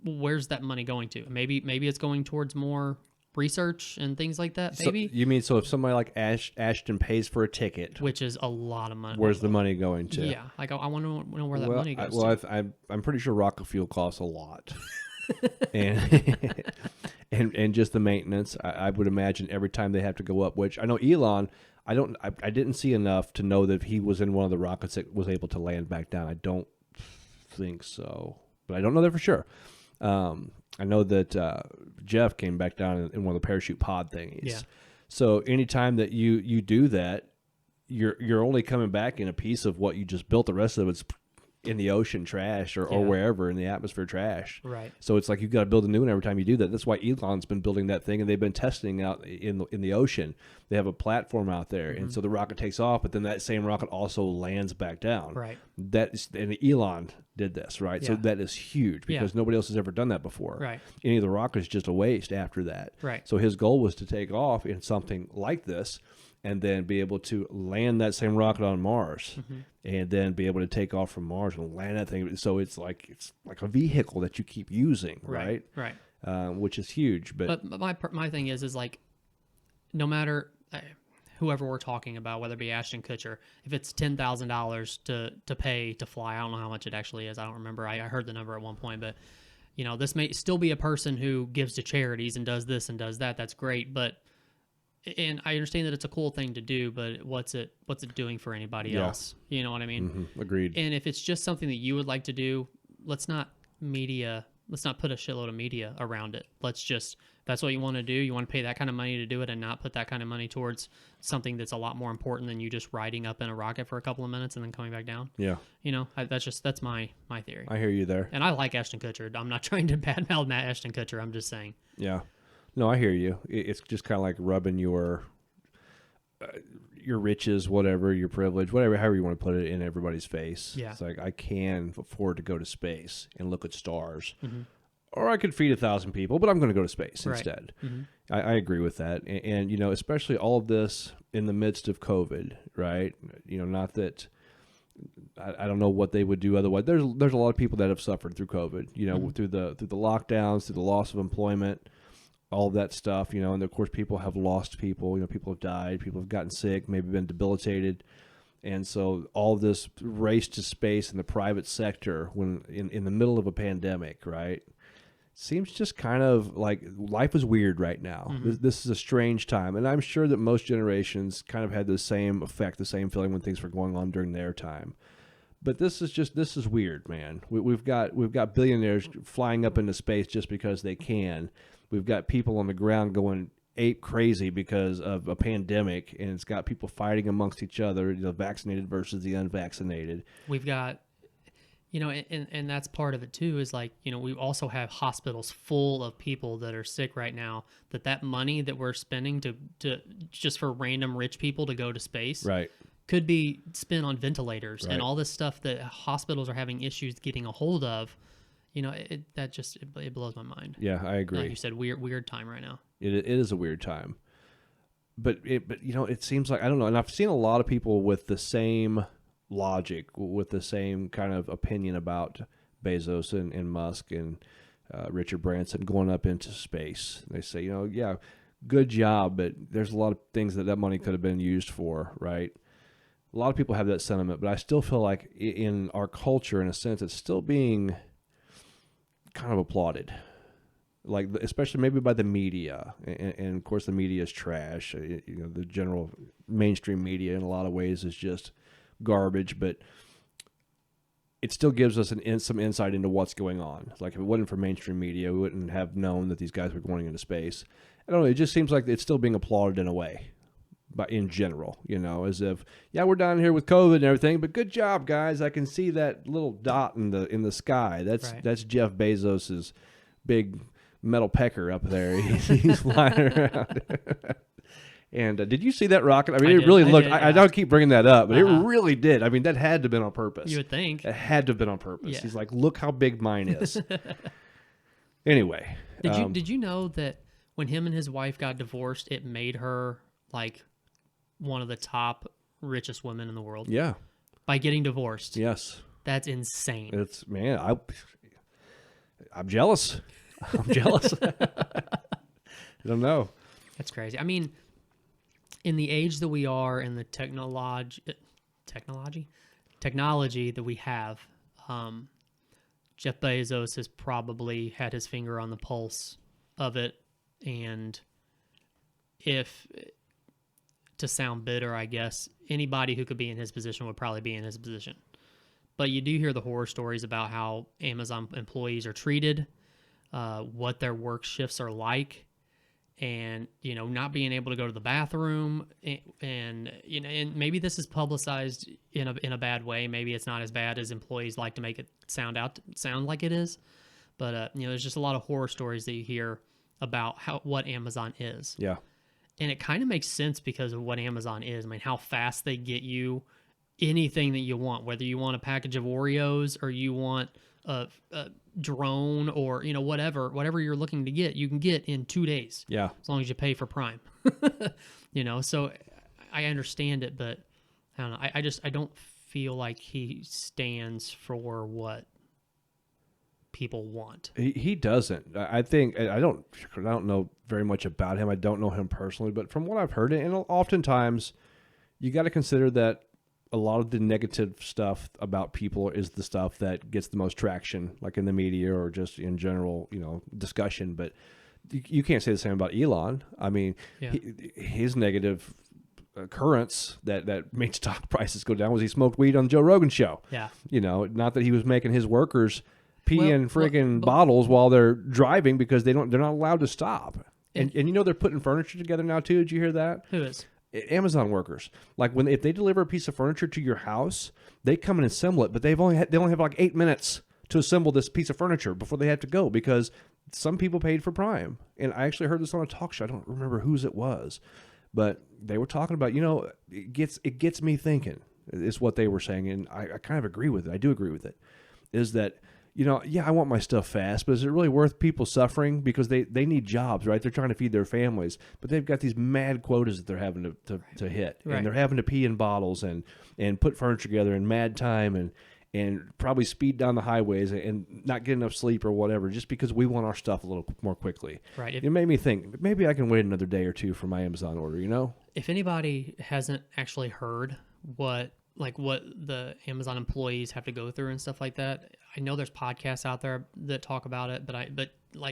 where's that money going to? Maybe it's going towards more research and things like that. Maybe. So, you mean if somebody like Ashton pays for a ticket, which is a lot of money. Where's the money going to? Yeah, like I want to know where that money goes. I'm pretty sure rocket fuel costs a lot, and just the maintenance. I would imagine every time they have to go up. Which I know Elon. I didn't see enough to know that if he was in one of the rockets that was able to land back down. I don't think so, but I don't know that for sure. I know that Jeff came back down in one of the parachute pod thingies. Yeah. So anytime that you do that, you're only coming back in a piece of what you just built. The rest of it's in the ocean trash or Yeah. wherever in the atmosphere trash. Right. So it's like you've got to build a new one every time you do that. That's why Elon's been building that thing, and they've been testing out in the ocean. They have a platform out there, and so the rocket takes off, but then that same rocket also lands back down. Right. And Elon did this, right? So Yeah. that is huge because nobody else has ever done that before. Right. Any of the rockets just a waste after that. Right. So his goal was to take off in something like this, and then be able to land that same rocket on Mars, and then be able to take off from Mars and land that thing. So it's like a vehicle that you keep using, right? Right. Which is huge. But my thing is like, no matter whoever we're talking about, whether it be Ashton Kutcher, if it's $10,000 to pay to fly, I don't know how much it actually is. I don't remember. I heard the number at one point, but this may still be a person who gives to charities and does this and does that. That's great, and I understand that it's a cool thing to do, but what's it doing for anybody else? You know what I mean? agreed. And if it's just something that you would like to do, let's not put a shitload of media around it. That's what you want to do. You want to pay that kind of money to do it and not put that kind of money towards something that's a lot more important than you just riding up in a rocket for a couple of minutes and then coming back down. Yeah. That's my theory. I hear you there. And I like Ashton Kutcher. I'm not trying to badmouth Ashton Kutcher. I'm just saying. Yeah. No, I hear you. It's just kind of like rubbing your riches, whatever, your privilege, whatever, however you want to put it, in everybody's face. Yeah. It's like, I can afford to go to space and look at stars. Or I could feed 1,000 people, but I'm going to go to space instead. I agree with that. And, especially all of this in the midst of COVID, right? Not that... I don't know what they would do otherwise. There's a lot of people that have suffered through COVID, through the lockdowns, through the loss of employment, all of that stuff, and of course people have lost people, people have died, people have gotten sick, maybe been debilitated. And so all of this race to space in the private sector when in the middle of a pandemic, right? Seems just kind of like life is weird right now. This is a strange time. And I'm sure that most generations kind of had the same effect, the same feeling when things were going on during their time. But this is weird, man. We've got billionaires flying up into space just because they can. We've got people on the ground going ape crazy because of a pandemic, and it's got people fighting amongst each other, vaccinated versus the unvaccinated. We've got, and that's part of it too, is like, we also have hospitals full of people that are sick right now, that money that we're spending to just for random rich people to go to space. Right. Could be spent on ventilators Right. and all this stuff that hospitals are having issues getting a hold of. It blows my mind. Yeah, I agree. Like you said, weird time right now. It is a weird time. But it seems like, I don't know, and I've seen a lot of people with the same logic, with the same kind of opinion about Bezos and Musk and Richard Branson going up into space. They say, yeah, good job, but there's a lot of things that money could have been used for, right? A lot of people have that sentiment, but I still feel like in our culture, in a sense, it's still being kind of applauded, like especially maybe by the media, and of course the media is trash. The general mainstream media in a lot of ways is just garbage, but it still gives us some insight into what's going on. Like if it wasn't for mainstream media, we wouldn't have known that these guys were going into space. I don't know. It just seems like it's still being applauded in a way. But in general, as if, yeah, we're down here with COVID and everything, but good job, guys. I can see that little dot in the sky. That's Jeff Bezos's big metal pecker up there. He's flying around. And did you see that rocket? I mean, it really looked. I don't keep bringing that up, but it really did. I mean, that had to have been on purpose. You would think It had to have been on purpose. Yeah. He's like, look how big mine is. Anyway, did you know that when him and his wife got divorced, it made her like one of the top richest women in the world? Yeah. By getting divorced. Yes. That's insane. It's, man, I'm jealous. I'm jealous. I don't know. That's crazy. I mean, in the age that we are, and the technology that we have, Jeff Bezos has probably had his finger on the pulse of it. And if, to sound bitter, I guess, anybody who could be in his position would probably be in his position. But you do hear the horror stories about how Amazon employees are treated, what their work shifts are like. and not being able to go to the bathroom, and and maybe this is publicized in a bad way. Maybe it's not as bad as employees like to make it sound like it is, but there's just a lot of horror stories that you hear about what Amazon is. Yeah. And it kind of makes sense because of what Amazon is. I mean, how fast they get you anything that you want, whether you want a package of Oreos or you want a drone or, whatever you're looking to get, you can get in 2 days. Yeah. As long as you pay for Prime. So I understand it, but I don't know. I don't feel like he stands for what people want. He doesn't. I think I don't know very much about him. I don't know him personally, but from what I've heard, and oftentimes you got to consider that a lot of the negative stuff about people is the stuff that gets the most traction, like in the media or just in general, discussion. But you can't say the same about Elon. I mean, Yeah. His negative occurrence that made stock prices go down was he smoked weed on the Joe Rogan show. Yeah. Not that he was making his workers pee in friggin' but- bottles while they're driving because they're not allowed to stop. And they're putting furniture together now too. Did you hear that? Who is? Amazon workers. Like if they deliver a piece of furniture to your house, they come and assemble it, but they only have like 8 minutes to assemble this piece of furniture before they have to go because some people paid for Prime. And I actually heard this on a talk show. I don't remember whose it was, but they were talking about, it gets me thinking is what they were saying. And I kind of agree with it. I do agree with it. Is that, I want my stuff fast, but is it really worth people suffering because they need jobs, right? They're trying to feed their families, but they've got these mad quotas that they're having to hit, Right. and they're having to pee in bottles and put furniture together in mad time and probably speed down the highways and not get enough sleep or whatever, just because we want our stuff a little more quickly. Right. It made me think maybe I can wait another day or two for my Amazon order. If anybody hasn't actually heard what the Amazon employees have to go through and stuff like that, I know there's podcasts out there that talk about it, but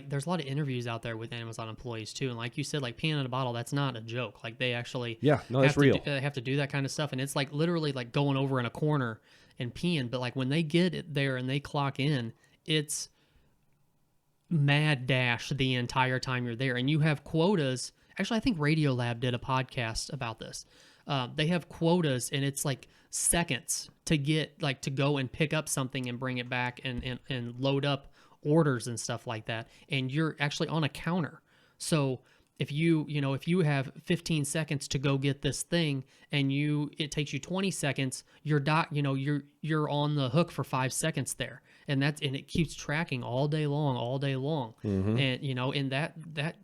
there's a lot of interviews out there with Amazon employees too. And like you said, like peeing in a bottle, that's not a joke. Like they actually that's real. Have to do that kind of stuff. And it's like literally like going over in a corner and peeing. But like when they get it there and they clock in, it's mad dash the entire time you're there. And you have quotas. Actually, I think Radiolab did a podcast about this. They have quotas, and it's like seconds to get to go and pick up something and bring it back and load up orders and stuff like that. And you're actually on a counter. So if you have 15 seconds to go get this thing and it takes you 20 seconds, you're on the hook for 5 seconds there. And it keeps tracking all day long. Mm-hmm. And and that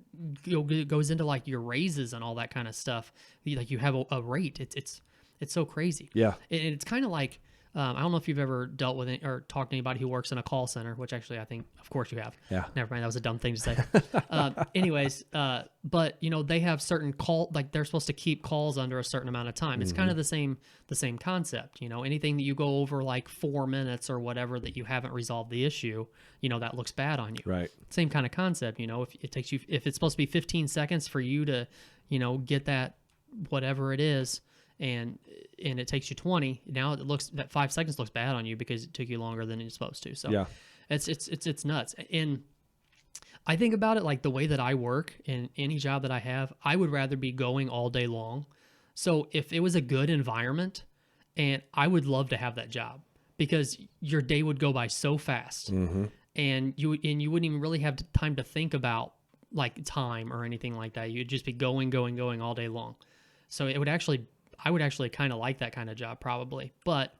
goes into like your raises and all that kind of stuff. Like you have a rate. It's so crazy. Yeah. And it's kind of like, I don't know if you've ever dealt with it or talked to anybody who works in a call center, which actually I think, of course you have. Yeah. Never mind. That was a dumb thing to say. Anyways, but they have certain they're supposed to keep calls under a certain amount of time. It's kind of the same concept. Anything that you go over like 4 minutes or whatever that you haven't resolved the issue, that looks bad on you. Right. Same kind of concept. If it's supposed to be 15 seconds for you to, get that whatever it is, and it takes you 20, now that 5 seconds looks bad on you because it took you longer than it's supposed to. So yeah, it's nuts. And I think about it like the way that I work in any job that I have, I would rather be going all day long. So if it was a good environment, and I would love to have that job because your day would go by so fast. Mm-hmm. And you wouldn't even really have time to think about like time or anything like that. You'd just be going all day long. So I would actually kind of like that kind of job probably, but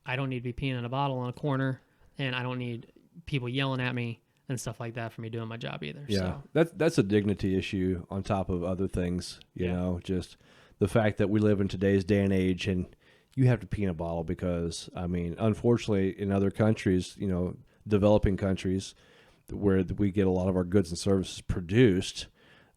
I don't need to be peeing in a bottle in a corner, and I don't need people yelling at me and stuff like that for me doing my job either. Yeah, So. that's a dignity issue on top of other things. You know, just the fact that we live in today's day and age, and you have to pee in a bottle because, I mean, unfortunately, in other countries, developing countries where we get a lot of our goods and services produced,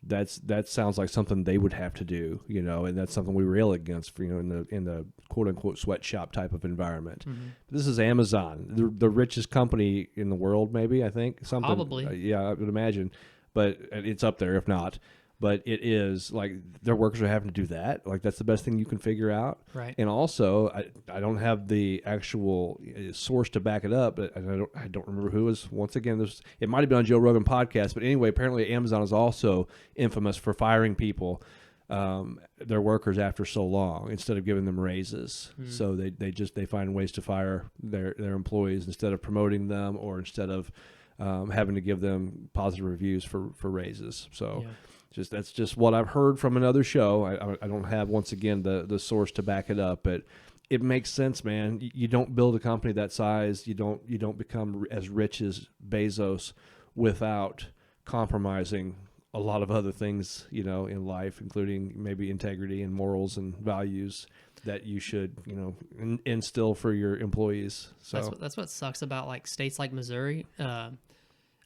that sounds like something they would have to do, and that's something we rail against for, in the quote unquote sweatshop type of environment. Mm-hmm. This is Amazon, the richest company in the world, maybe, I think. Something. Probably. Yeah, I would imagine, but it's up there if not. but it is like their workers are having to do that. Like that's the best thing you can figure out. Right. And also, I don't have the actual source to back it up, but I don't remember who was. Once again, it might have been on Joe Rogan podcast, but anyway, apparently Amazon is also infamous for firing people, their workers after so long instead of giving them raises. So they find ways to fire their employees instead of promoting them or instead of having to give them positive reviews for raises. So. Yeah. That's just what I've heard from another show. I don't have, once again, the source to back it up, but it makes sense, man. You don't build a company that size. You don't become as rich as Bezos without compromising a lot of other things, in life, including maybe integrity and morals and values that you should, instill for your employees. So That's what sucks about like states like Missouri. I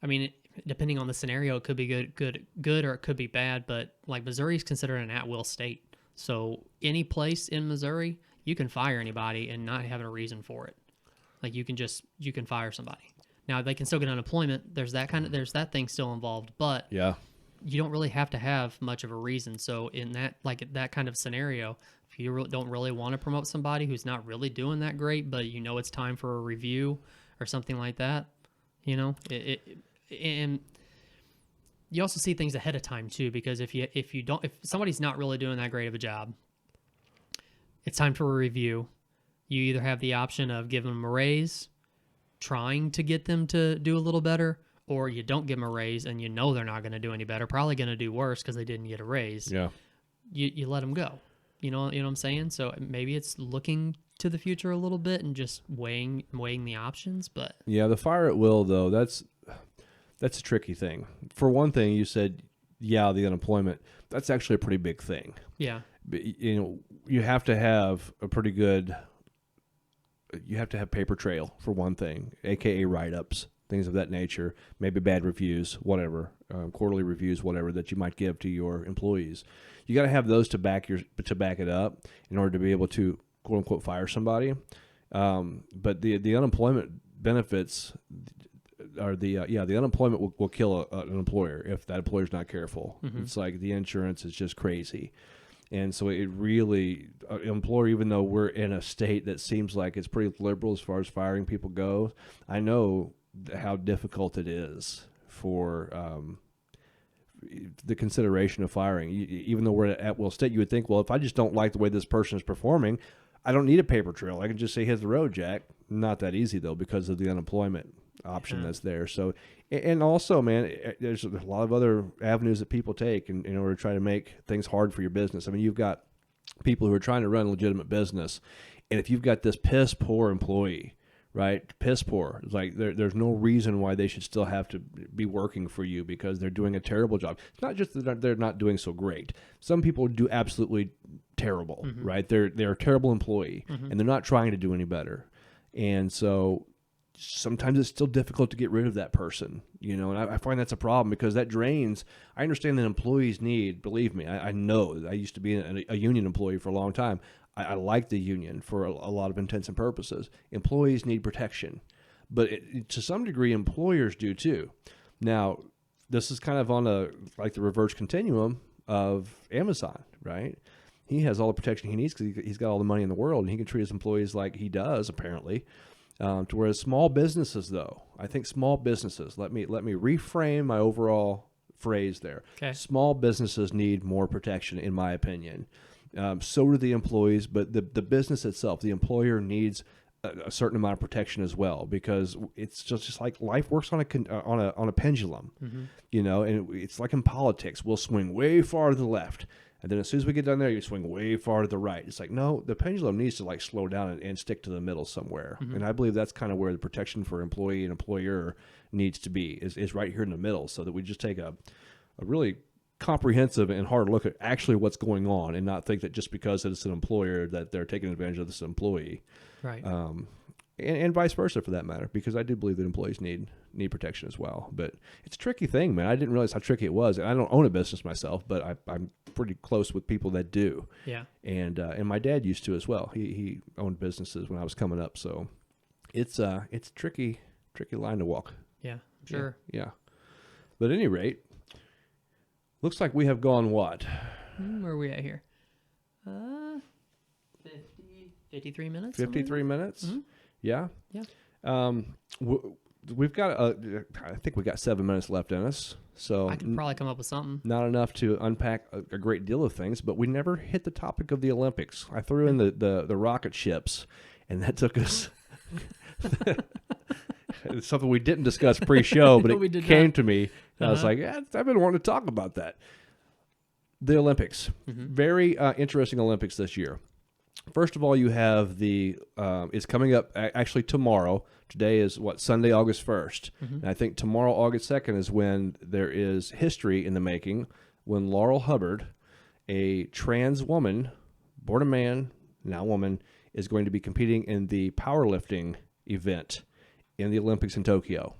mean, depending on the scenario, it could be good, or it could be bad. But like Missouri is considered an at-will state, so any place in Missouri you can fire anybody and not have a reason for it. Like you can fire somebody. Now they can still get unemployment. There's that thing still involved, but yeah. you don't really have to have much of a reason. So in that kind of scenario, if you don't really want to promote somebody who's not really doing that great, but it's time for a review or something like that, and you also see things ahead of time too, because if somebody's not really doing that great of a job, it's time for a review. You either have the option of giving them a raise, trying to get them to do a little better, or you don't give them a raise and they're not going to do any better, probably going to do worse because they didn't get a raise. Yeah. You let them go. You know what I'm saying? So maybe it's looking to the future a little bit and just weighing the options. But yeah, the fire at will though, that's a tricky thing. For one thing, you said, the unemployment. That's actually a pretty big thing. Yeah. But, you have to have a pretty good. You have to have paper trail for one thing, aka write-ups, things of that nature. Maybe bad reviews, whatever, quarterly reviews, whatever that you might give to your employees. You got to have those to back it up in order to be able to quote unquote fire somebody. But the unemployment benefits. The unemployment will kill an employer if that employer's not careful. Mm-hmm. It's like the insurance is just crazy. And so it really, employer, even though we're in a state that seems like it's pretty liberal as far as firing people go, I know how difficult it is for the consideration of firing. Even though we're at will state, you would think, well, if I just don't like the way this person is performing, I don't need a paper trail. I can just say, hit the road, Jack. Not that easy, though, because of the unemployment option that's there. So, and also, man, there's a lot of other avenues that people take in order to try to make things hard for your business. I mean, you've got people who are trying to run a legitimate business, and if you've got this piss poor employee, right, piss poor, it's like there's no reason why they should still have to be working for you because they're doing a terrible job. It's not just that they're not doing so great. Some people do absolutely terrible, mm-hmm. right? They're a terrible employee, mm-hmm. and they're not trying to do any better. And so sometimes it's still difficult to get rid of that person, and I find that's a problem because that drains. I understand that employees need, believe me, I know. I used to be a union employee for a long time. I like the union for a lot of intents and purposes. Employees need protection, but to some degree, employers do too. Now, this is kind of on the reverse continuum of Amazon, right? He has all the protection he needs because he's got all the money in the world, and he can treat his employees like he does, apparently. To whereas small businesses, though, I think small businesses, let me reframe my overall phrase there. Okay. Small businesses need more protection, in my opinion. So do the employees, but the business itself, the employer needs a certain amount of protection as well, because it's just like life works on a pendulum, mm-hmm. And it's like in politics, we'll swing way far to the left. And then as soon as we get down there, you swing way far to the right. It's like, no, the pendulum needs to slow down and stick to the middle somewhere. Mm-hmm. And I believe that's kind of where the protection for employee and employer needs to be, is right here in the middle, so that we just take a really comprehensive and hard look at actually what's going on and not think that just because it's an employer that they're taking advantage of this employee. Right. And vice versa for that matter, because I do believe that employees need protection as well. But it's a tricky thing, man. I didn't realize how tricky it was. I don't own a business myself, but I'm pretty close with people that do. Yeah. And my dad used to as well. He owned businesses when I was coming up, so it's a tricky line to walk. Yeah, sure. Yeah. But at any rate, Looks like we have gone what? Where are we at here? 53 minutes. 53 minutes? Mhm. Yeah. Yeah. We've got, I think we got 7 minutes left in us. So I could probably come up with something. not enough to unpack a great deal of things, but we never hit the topic of the Olympics. I threw in the rocket ships, and that took us. It's something we didn't discuss pre-show, but No, we it did came not. to me. And I was Uh-huh. like, yeah, I've been wanting to talk about that. The Olympics. Very interesting Olympics this year. First of all, you have it's coming up actually tomorrow. Today is Sunday, August 1st. And I think tomorrow, August 2nd, is when there is history in the making, when Laurel Hubbard, a trans woman, born a man, now woman, is going to be competing in the powerlifting event in the Olympics in Tokyo.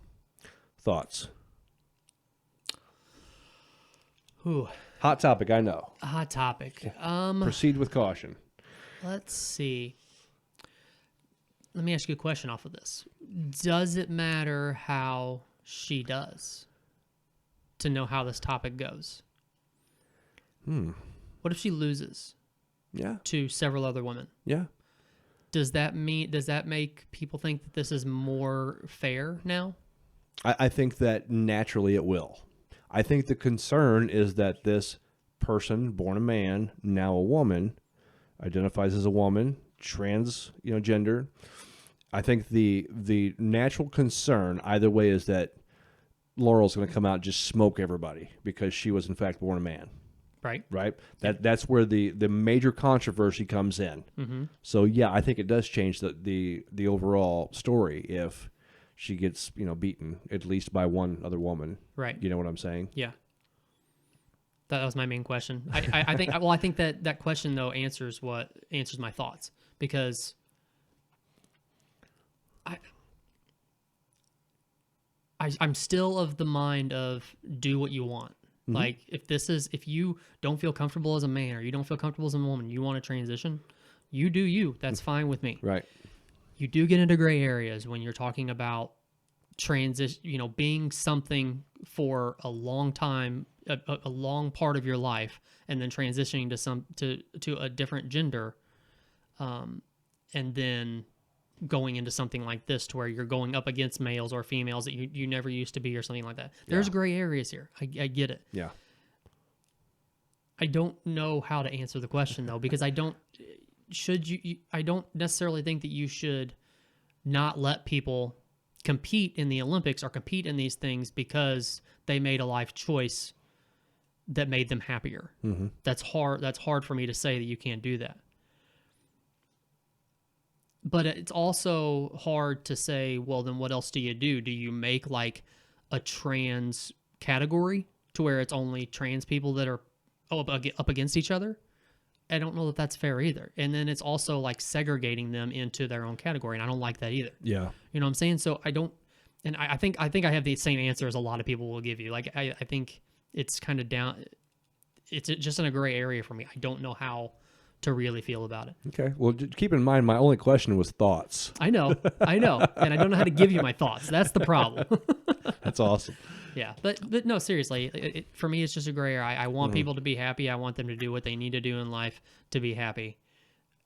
Thoughts? Ooh, Hot topic, I know. a hot topic. Proceed with caution. Let's see. Let me ask you a question off of this. Does it matter how she does to know how this topic goes? What if she loses Yeah, to several other women? yeah. Does that make people think that this is more fair now? I think that naturally it will. I think the concern is that this person, born a man, now a woman, identifies as a woman, trans, gender. I think the natural concern either way is that Laurel's going to come out and just smoke everybody because she was in fact born a man. Right. Right? That's where the major controversy comes in. Mm-hmm. So yeah, I think it does change the overall story if she gets beaten at least by one other woman. Right. You know what I'm saying? Yeah. That was my main question. I think I think that question though answers my thoughts, because I'm still of the mind of do what you want. Like if you don't feel comfortable as a man or you don't feel comfortable as a woman, you want to transition, you do you. That's fine with me. Right. You do get into gray areas when you're talking about transition, being something for a long time, a long part of your life, and then transitioning to a different gender, and then going into something like this to where you're going up against males or females that you never used to be or something like that. There's gray areas here. I get it. Yeah. I don't know how to answer the question though, because I don't necessarily think that you should not let people compete in the Olympics or compete in these things because they made a life choice that made them happier. Mm-hmm. That's hard for me to say that you can't do that. But it's also hard to say, well, then what else do you do? Do you make like a trans category to where it's only trans people that are up against each other? I don't know that that's fair either. And then it's also like segregating them into their own category, and I don't like that either. Yeah. You know what I'm saying? So I don't, and I think I have the same answer as a lot of people will give you. Like I think it's kind of down. It's just in a gray area for me. I don't know how to really feel about it. Okay. Well, keep in mind, my only question was thoughts. I know, and I don't know how to give you my thoughts. That's the problem. That's awesome. Yeah, but no, seriously, for me, it's just a gray area. I want people to be happy. I want them to do what they need to do in life to be happy.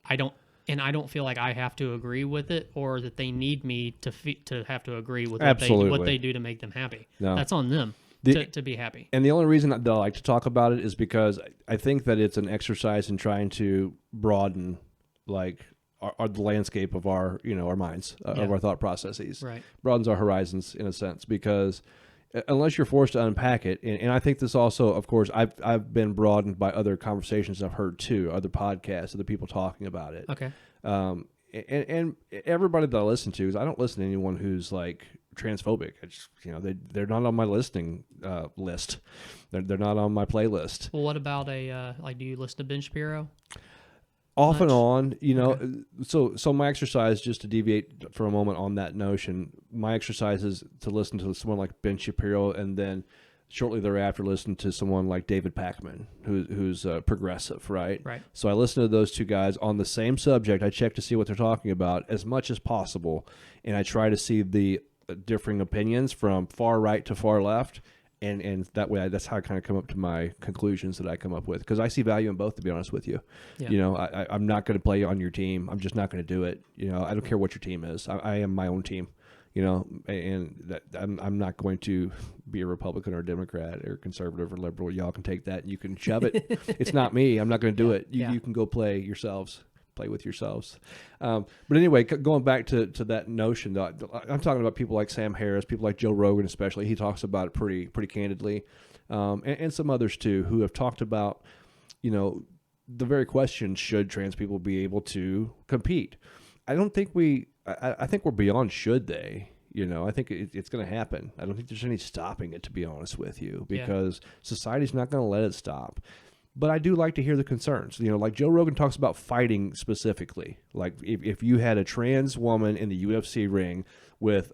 I don't feel like I have to agree with it or that they need me to have to agree with what they do to make them happy. No. That's on them to be happy. And the only reason that I like to talk about it is because I think that it's an exercise in trying to broaden, like, the landscape of our minds, of our thought processes. Right. Broadens our horizons in a sense, because unless you're forced to unpack it, and I think this also, of course, I've been broadened by other conversations I've heard too, other podcasts, other people talking about it. Okay. And everybody that I listen to, is I don't listen to anyone who's like transphobic. I just, they're not on my listening list. They're not on my playlist. Well, what about do you listen to Ben Shapiro? Off and on, so my exercise, just to deviate for a moment on that notion, my exercise is to listen to someone like Ben Shapiro, and then shortly thereafter listen to someone like David Pakman, who's progressive, right? Right. So I listen to those two guys on the same subject. I check to see what they're talking about as much as possible, and I try to see the differing opinions from far right to far left. And that way, that's how I kind of come up to my conclusions that I come up with, because I see value in both, to be honest with you. Yeah. You know, I'm not going to play on your team. I'm just not going to do it. You know, I don't care what your team is. I am my own team. You know, and that I'm not going to be a Republican or a Democrat or conservative or liberal. Y'all can take that and you can shove it. It's not me. I'm not going to do it. You can go play yourselves. Play with yourselves. But anyway, going back to that notion, I'm talking about people like Sam Harris, people like Joe Rogan especially. He talks about it pretty candidly, and some others too, who have talked about, you know, the very question, should trans people be able to compete? I don't think I think we're beyond should they. You know, I think it's going to happen. I don't think there's any stopping it, to be honest with you, because society's not going to let it stop. But I do like to hear the concerns. You know, like Joe Rogan talks about fighting specifically. Like if you had a trans woman in the UFC ring with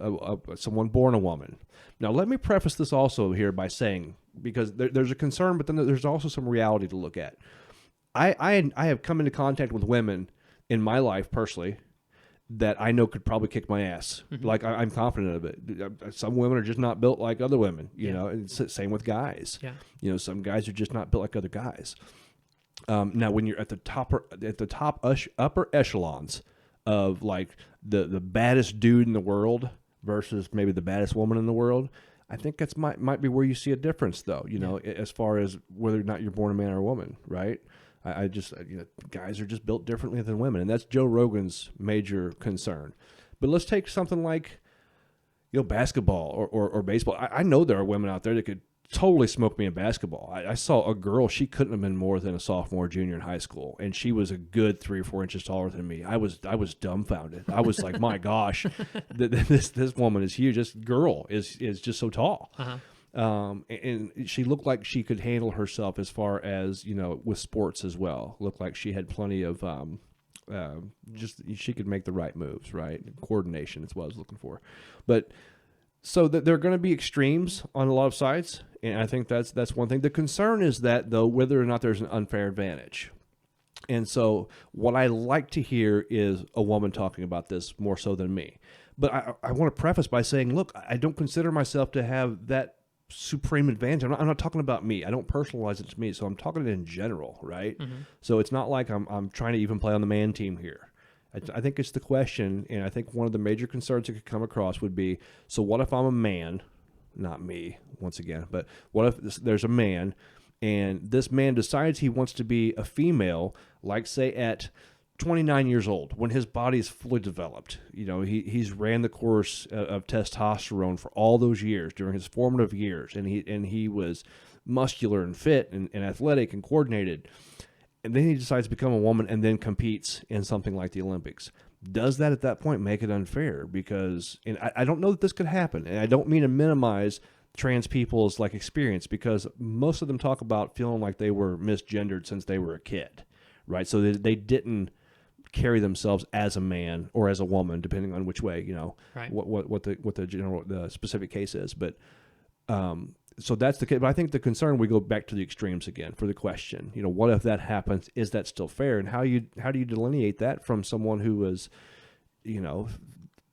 someone born a woman. Now, let me preface this also here by saying, because there's a concern, but then there's also some reality to look at. I have come into contact with women in my life personally that I know could probably kick my ass. Mm-hmm. Like I'm confident of it. Some women are just not built like other women, you know, and it's same with guys. Yeah. You know, some guys are just not built like other guys. Now when you're at the upper echelons of like the baddest dude in the world versus maybe the baddest woman in the world, I think that's might be where you see a difference though, you know, as far as whether or not you're born a man or a woman, right? I just, you know, guys are just built differently than women, and that's Joe Rogan's major concern. But let's take something like, you know, basketball or baseball. I know there are women out there that could totally smoke me in basketball. I saw a girl, she couldn't have been more than a sophomore or junior in high school, and she was a good 3 or 4 inches taller than me. I was dumbfounded. I was like, my gosh, this woman is huge. This girl is just so tall. Uh-huh. And she looked like she could handle herself as far as, you know, with sports as well. Looked like she had plenty of, just she could make the right moves, right? Coordination is what I was looking for. But so that there are going to be extremes on a lot of sides, and I think that's one thing. The concern is that, though, whether or not there's an unfair advantage. And so what I like to hear is a woman talking about this more so than me. But I want to preface by saying, look, I don't consider myself to have that supreme advantage. I'm not talking about me. I don't personalize it to me. So I'm talking in general, right? Mm-hmm. So it's not like I'm trying to even play on the man team here. I think it's the question, and I think one of the major concerns that could come across would be, so what if I'm a man, not me, once again, but what if there's a man, and this man decides he wants to be a female, like say at 29 years old, when his body is fully developed. You know, he's ran the course of testosterone for all those years during his formative years, and he was muscular and fit and athletic and coordinated. And then he decides to become a woman and then competes in something like the Olympics. Does that at that point make it unfair? Because, and I don't know that this could happen, and I don't mean to minimize trans people's like experience, because most of them talk about feeling like they were misgendered since they were a kid, right? So they didn't carry themselves as a man or as a woman, depending on which way, you know, right. what the specific case is. But so that's the case. But I think the concern, we go back to the extremes again for the question. You know, what if that happens? Is that still fair? And how do you delineate that from someone who was, you know,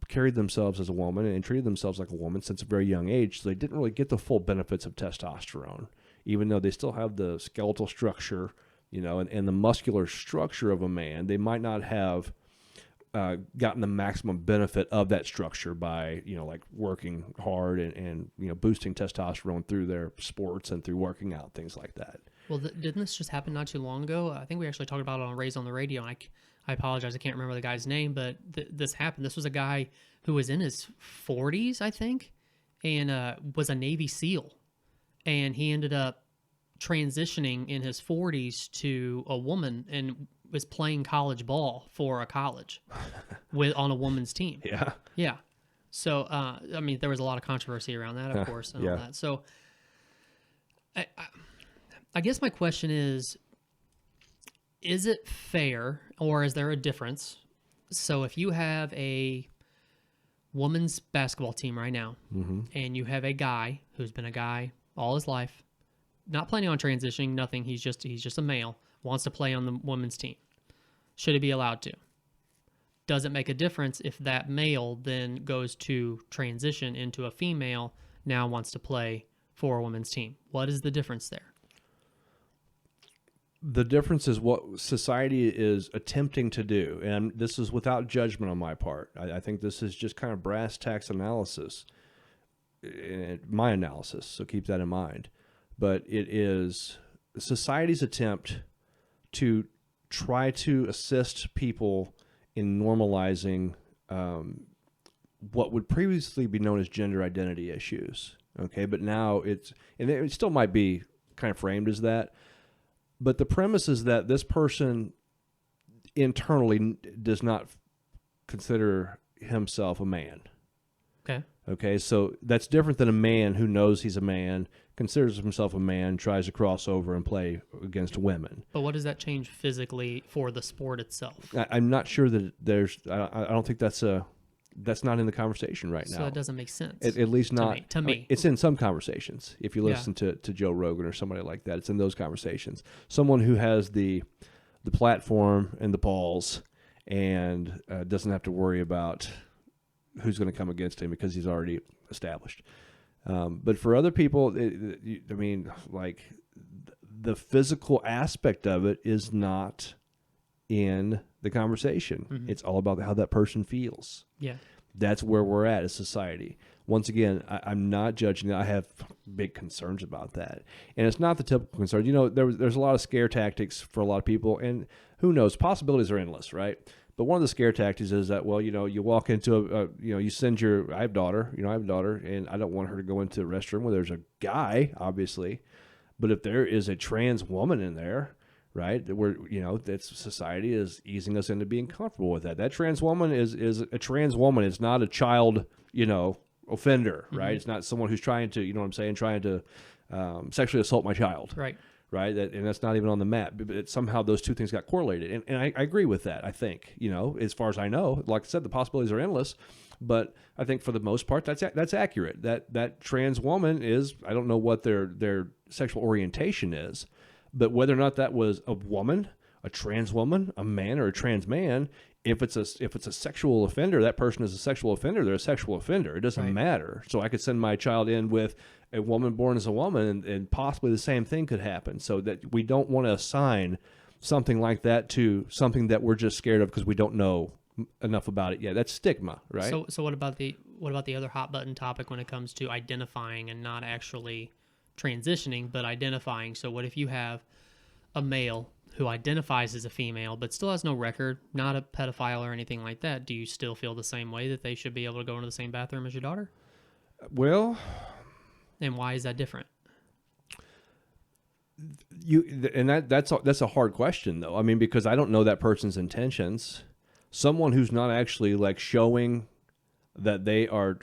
carried themselves as a woman and treated themselves like a woman since a very young age, so they didn't really get the full benefits of testosterone, even though they still have the skeletal structure, you know, and the muscular structure of a man. They might not have gotten the maximum benefit of that structure by, you know, like working hard and you know, boosting testosterone through their sports and through working out, things like that. Well, didn't this just happen not too long ago? I think we actually talked about it on Raised on the Radio. And I apologize, I can't remember the guy's name, but this happened. This was a guy who was in his 40s, I think, and was a Navy SEAL. And he ended up transitioning in his 40s to a woman and was playing college ball for a college on a woman's team. Yeah. Yeah. So, I mean, there was a lot of controversy around that, of course, and all that. So, I guess my question is it fair, or is there a difference? So if you have a women's basketball team right now, mm-hmm. and you have a guy who's been a guy all his life, not planning on transitioning, nothing, he's just a male, wants to play on the women's team, should he be allowed to? Does it make a difference if that male then goes to transition into a female, now wants to play for a women's team. What is the difference there? The difference is what society is attempting to do, and this is without judgment on my part. I think this is just kind of brass tacks analysis, my analysis, so keep that in mind. But it is society's attempt to try to assist people in normalizing what would previously be known as gender identity issues. Okay, but now it still might be kind of framed as that. But the premise is that this person internally does not consider himself a man. Okay. Okay, so that's different than a man who knows he's a man, considers himself a man, tries to cross over and play against women. But what does that change physically for the sport itself? I'm not sure that I don't think that's not in the conversation right now. So it doesn't make sense. At least not to me. It's in some conversations. If you listen to Joe Rogan or somebody like that, it's in those conversations. Someone who has the platform and the balls and doesn't have to worry about who's going to come against him because he's already established. But for other people, the physical aspect of it is not in the conversation. Mm-hmm. It's all about how that person feels. Yeah. That's where we're at as society. Once again, I'm not judging. I have big concerns about that. And it's not the typical concern. There's a lot of scare tactics for a lot of people, and who knows, possibilities are endless, right? But one of the scare tactics is that, you walk into you send I have a daughter, and I don't want her to go into a restroom where there's a guy, obviously. But if there is a trans woman in there, right, that society is easing us into being comfortable with that. That trans woman is a trans woman. It's not a child, offender, right? Mm-hmm. It's not someone who's trying to, sexually assault my child. Right. Right, and that's not even on the map. But somehow those two things got correlated, and I agree with that. I think, as far as I know, like I said, the possibilities are endless. But I think for the most part, that's accurate. That trans woman is, I don't know what their sexual orientation is, but whether or not that was a woman, a trans woman, a man, or a trans man, if it's a sexual offender, that person is a sexual offender. They're a sexual offender. It doesn't matter. So I could send my child in with a woman born as a woman, and possibly the same thing could happen. So that we don't want to assign something like that to something that we're just scared of because we don't know enough about it yet. That's stigma, right? So what about the other hot button topic when it comes to identifying and not actually transitioning, but identifying? So what if you have a male who identifies as a female but still has no record, not a pedophile or anything like that? Do you still feel the same way that they should be able to go into the same bathroom as your daughter? Well, and why is that different? That's a hard question, though. I mean, because I don't know that person's intentions. Someone who's not actually showing that they are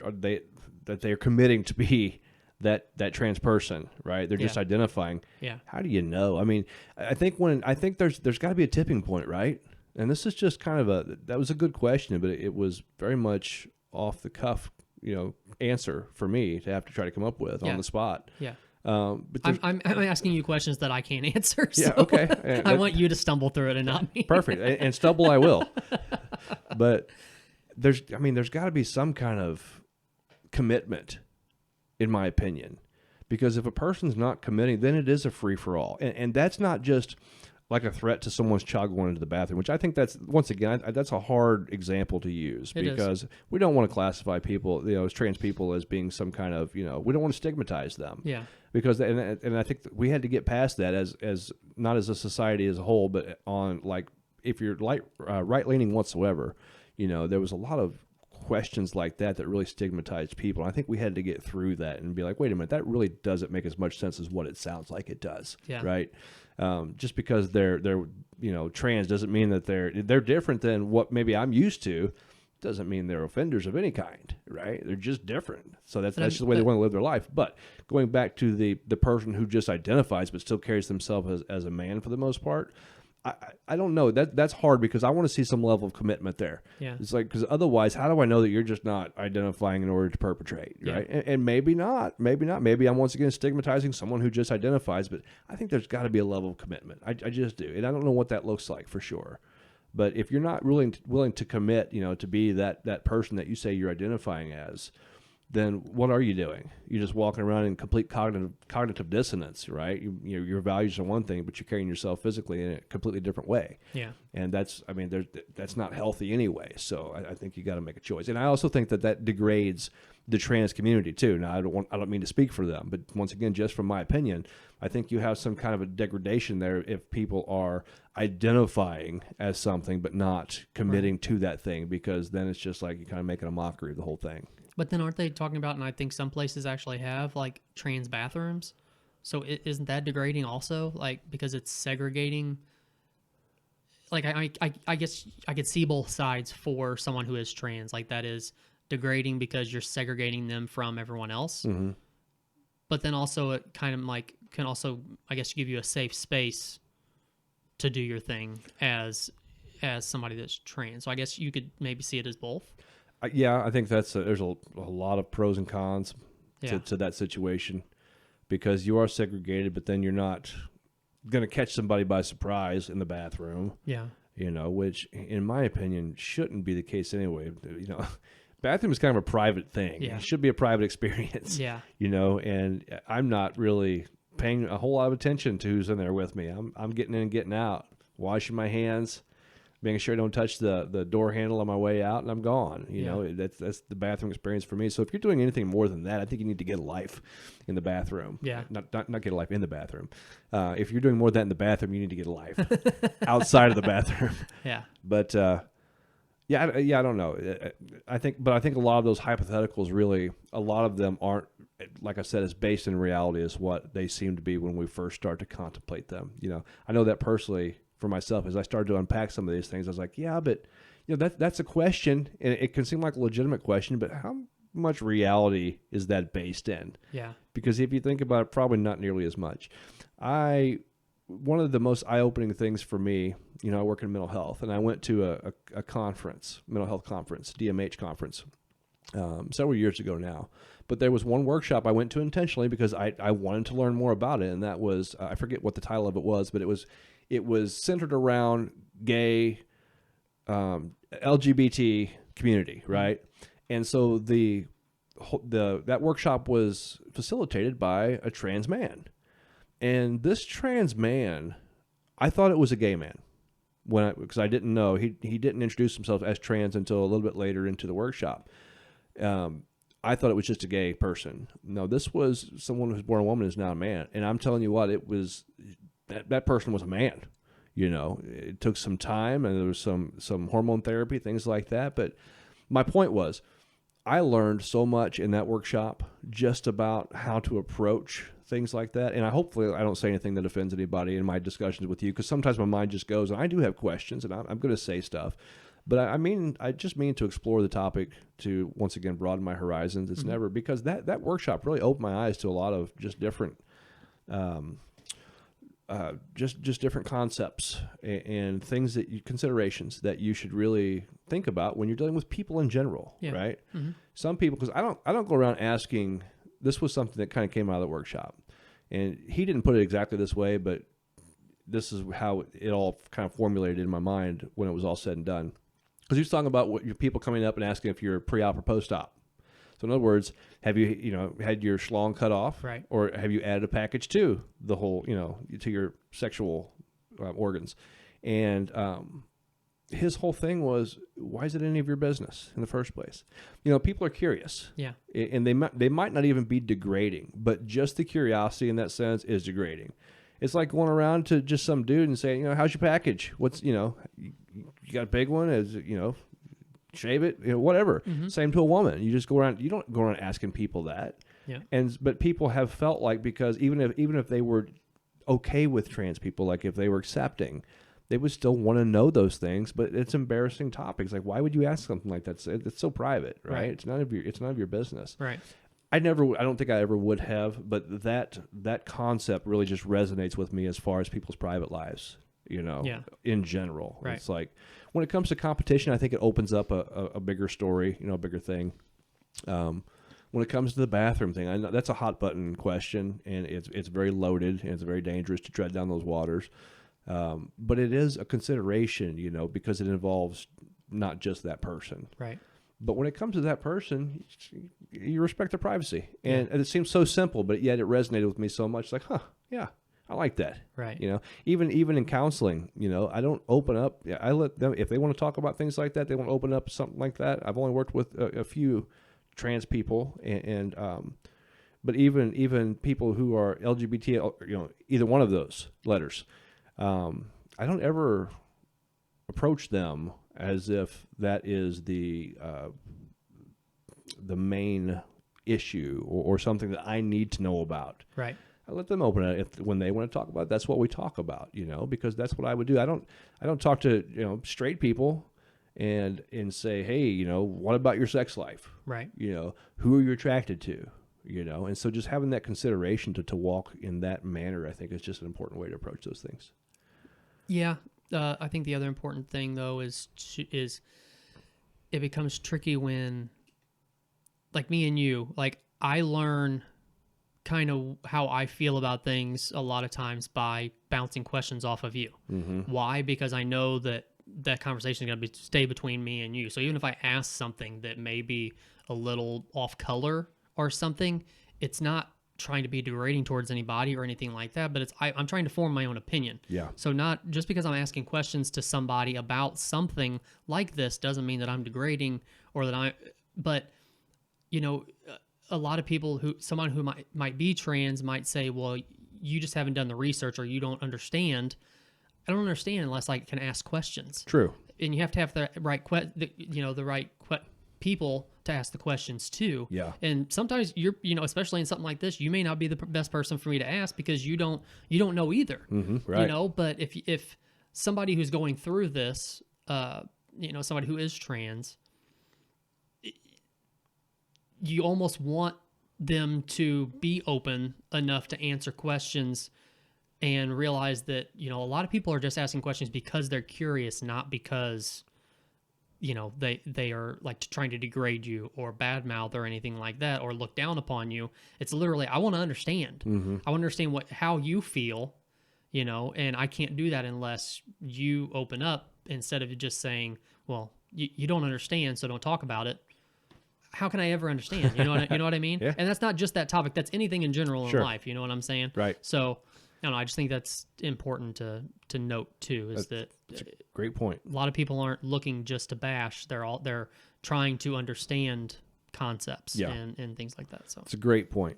committing to be that trans person, right? They're just identifying. Yeah. How do you know? I mean, I think there's got to be a tipping point, right? And this is just kind of that was a good question, but it was very much off the cuff, answer for me to have to try to come up with on the spot. Yeah. But I'm asking you questions that I can't answer. So yeah. Okay. I want you to stumble through it and not me. Perfect. And stumble I will. But there's got to be some kind of commitment, in my opinion, because if a person's not committing, then it is a free for all, and that's not just like a threat to someone's child going into the bathroom, which I think that's, once again, that's a hard example to use because we don't want to classify people, as trans people as being some kind of, we don't want to stigmatize them. Yeah. Because, and I think we had to get past that as not as a society as a whole, but on if you're right-leaning whatsoever, there was a lot of questions like that really stigmatized people. And I think we had to get through that and be like, wait a minute, that really doesn't make as much sense as what it sounds like it does. Yeah. Right. Just because they're trans doesn't mean that they're different than what maybe I'm used to. Doesn't mean they're offenders of any kind, right? They're just different. So that's just the way they want to live their life. But going back to the person who just identifies but still carries themselves as a man for the most part, I don't know. That's hard because I want to see some level of commitment there. Yeah. It's because otherwise, how do I know that you're just not identifying in order to perpetrate, right? And maybe not. Maybe I'm once again stigmatizing someone who just identifies, but I think there's got to be a level of commitment. I just do. And I don't know what that looks like for sure. But if you're not willing to commit, to be that person that you say you're identifying as, then what are you doing? You're just walking around in complete cognitive dissonance, right? Your values are one thing, but you're carrying yourself physically in a completely different way. Yeah. And that's not healthy anyway. So I think you got to make a choice. And I also think that degrades the trans community too. Now I don't mean to speak for them, but once again, just from my opinion, I think you have some kind of a degradation there if people are identifying as something but not committing to that thing, because then it's just like you're kind of making a mockery of the whole thing. But then aren't they talking about, and I think some places actually have, like, trans bathrooms? So isn't that degrading also? Like, because it's segregating. Like, I guess I could see both sides for someone who is trans. Like, that is degrading because you're segregating them from everyone else. Mm-hmm. But then also it kind of like can also, I guess, give you a safe space to do your thing as somebody that's trans. So I guess you could maybe see it as both. Yeah, I think there's a lot of pros and cons to that situation, because you are segregated, but then you're not going to catch somebody by surprise in the bathroom. Yeah. Which in my opinion shouldn't be the case anyway. Bathroom is kind of a private thing. Yeah. It should be a private experience. Yeah. And I'm not really paying a whole lot of attention to who's in there with me. I'm getting in and getting out, washing my hands, making sure I don't touch the door handle on my way out, and I'm gone. That's the bathroom experience for me. So if you're doing anything more than that, I think you need to get a life in the bathroom. Yeah. Not get a life in the bathroom. If you're doing more than that in the bathroom, you need to get a life outside of the bathroom. Yeah. But I don't know. I think a lot of those hypotheticals, really, a lot of them aren't, like I said, as based in reality as what they seem to be when we first start to contemplate them. I know that personally for myself, as I started to unpack some of these things, I was like, yeah, but that's a question, and it can seem like a legitimate question, but how much reality is that based in? Yeah. Because if you think about it, probably not nearly as much. One of the most eye-opening things for me, I work in mental health, and I went to a conference, mental health conference, DMH conference, several years ago now. But there was one workshop I went to intentionally because I wanted to learn more about it, and that was, I forget what the title of it was, but it was centered around gay, LGBT community, right? And so that workshop was facilitated by a trans man. And this trans man, I thought it was a gay man because I didn't know. He didn't introduce himself as trans until a little bit later into the workshop. I thought it was just a gay person. No, this was someone who's born a woman is now a man. And I'm telling you what, it was that person was a man. It took some time, and there was some hormone therapy, things like that. But my point was, I learned so much in that workshop just about how to approach things like that. And hopefully I don't say anything that offends anybody in my discussions with you, because sometimes my mind just goes, and I do have questions, and I'm going to say stuff. But I just mean to explore the topic to, once again, broaden my horizons. It's never, because that workshop really opened my eyes to a lot of just different just different concepts and things considerations that you should really think about when you're dealing with people in general, right? Mm-hmm. Some people, because I don't go around asking. This was something that kind of came out of the workshop, and he didn't put it exactly this way, but this is how it all kind of formulated in my mind when it was all said and done. Because he was talking about people coming up and asking if you're pre-op or post-op. So in other words, have you had your schlong cut off, right? Or have you added a package to the whole, to your sexual organs? And his whole thing was, why is it any of your business in the first place? People are curious, and they might not even be degrading, but just the curiosity in that sense is degrading. It's like going around to just some dude and saying, how's your package? What's you got a big one? Is shave it, whatever. Mm-hmm. Same to a woman. You just go around. You don't go around asking people that. Yeah. But people have felt like, because even if they were okay with trans people, like if they were accepting, they would still want to know those things. But it's embarrassing topics. Like, why would you ask something like that? It's so private, right? It's none of your business. Right. I don't think I ever would have. But that concept really just resonates with me as far as people's private lives. In general. Right. It's like, when it comes to competition, I think it opens up a bigger story, a bigger thing. When it comes to the bathroom thing, I know that's a hot button question, and it's very loaded, and it's very dangerous to tread down those waters. But it is a consideration, because it involves not just that person. Right. But when it comes to that person, you respect their privacy. And it seems so simple, but yet it resonated with me so much. Like, yeah, I like that. Right. Even in counseling, I don't open up. I let them, if they want to talk about things like that, they want to open up something like that. I've only worked with a few trans people, but even people who are LGBT, either one of those letters, I don't ever approach them as if that is the main issue or something that I need to know about. Right. I let them open it when they want to talk about it. That's what we talk about, because that's what I would do. I don't talk to straight people and say, hey, what about your sex life? Right. Who are you attracted to? And so just having that consideration to walk in that manner, I think is just an important way to approach those things. Yeah. I think the other important thing though is it becomes tricky when, like me and you, like I learn kind of how I feel about things a lot of times by bouncing questions off of you. Mm-hmm. Why? Because I know that conversation is going to stay between me and you. So even if I ask something that may be a little off color or something, it's not trying to be degrading towards anybody or anything like that, but I'm trying to form my own opinion. Yeah. So not just because I'm asking questions to somebody about something like this doesn't mean that I'm degrading or that but a lot of people someone who might be trans might say, well, you just haven't done the research or you don't understand. I don't understand unless I can ask questions. True. And you have to have the right people to ask the questions too. Yeah. And sometimes especially in something like this, you may not be the best person for me to ask because you don't know either. Mm-hmm. Right. But if somebody who's going through this, somebody who is trans, you almost want them to be open enough to answer questions and realize that, a lot of people are just asking questions because they're curious, not because, they are like trying to degrade you or badmouth or anything like that or look down upon you. It's literally, I want to understand. Mm-hmm. I want to understand how you feel, and I can't do that unless you open up instead of just saying, well, you don't understand, so don't talk about it. How can I ever understand? You know what I mean? Yeah. And that's not just that topic. That's anything in general Sure. in life. You know what I'm saying? Right. So, I don't know. I just think that's important to note too. That's a great point. A lot of people aren't looking just to bash. They're trying to understand concepts and things like that. So it's a great point.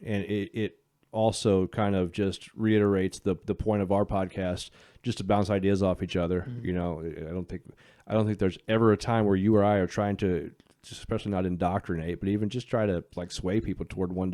And it also kind of just reiterates the point of our podcast, just to bounce ideas off each other. Mm-hmm. I don't think there's ever a time where you or I are trying to, especially not indoctrinate, but even just try to like sway people toward one,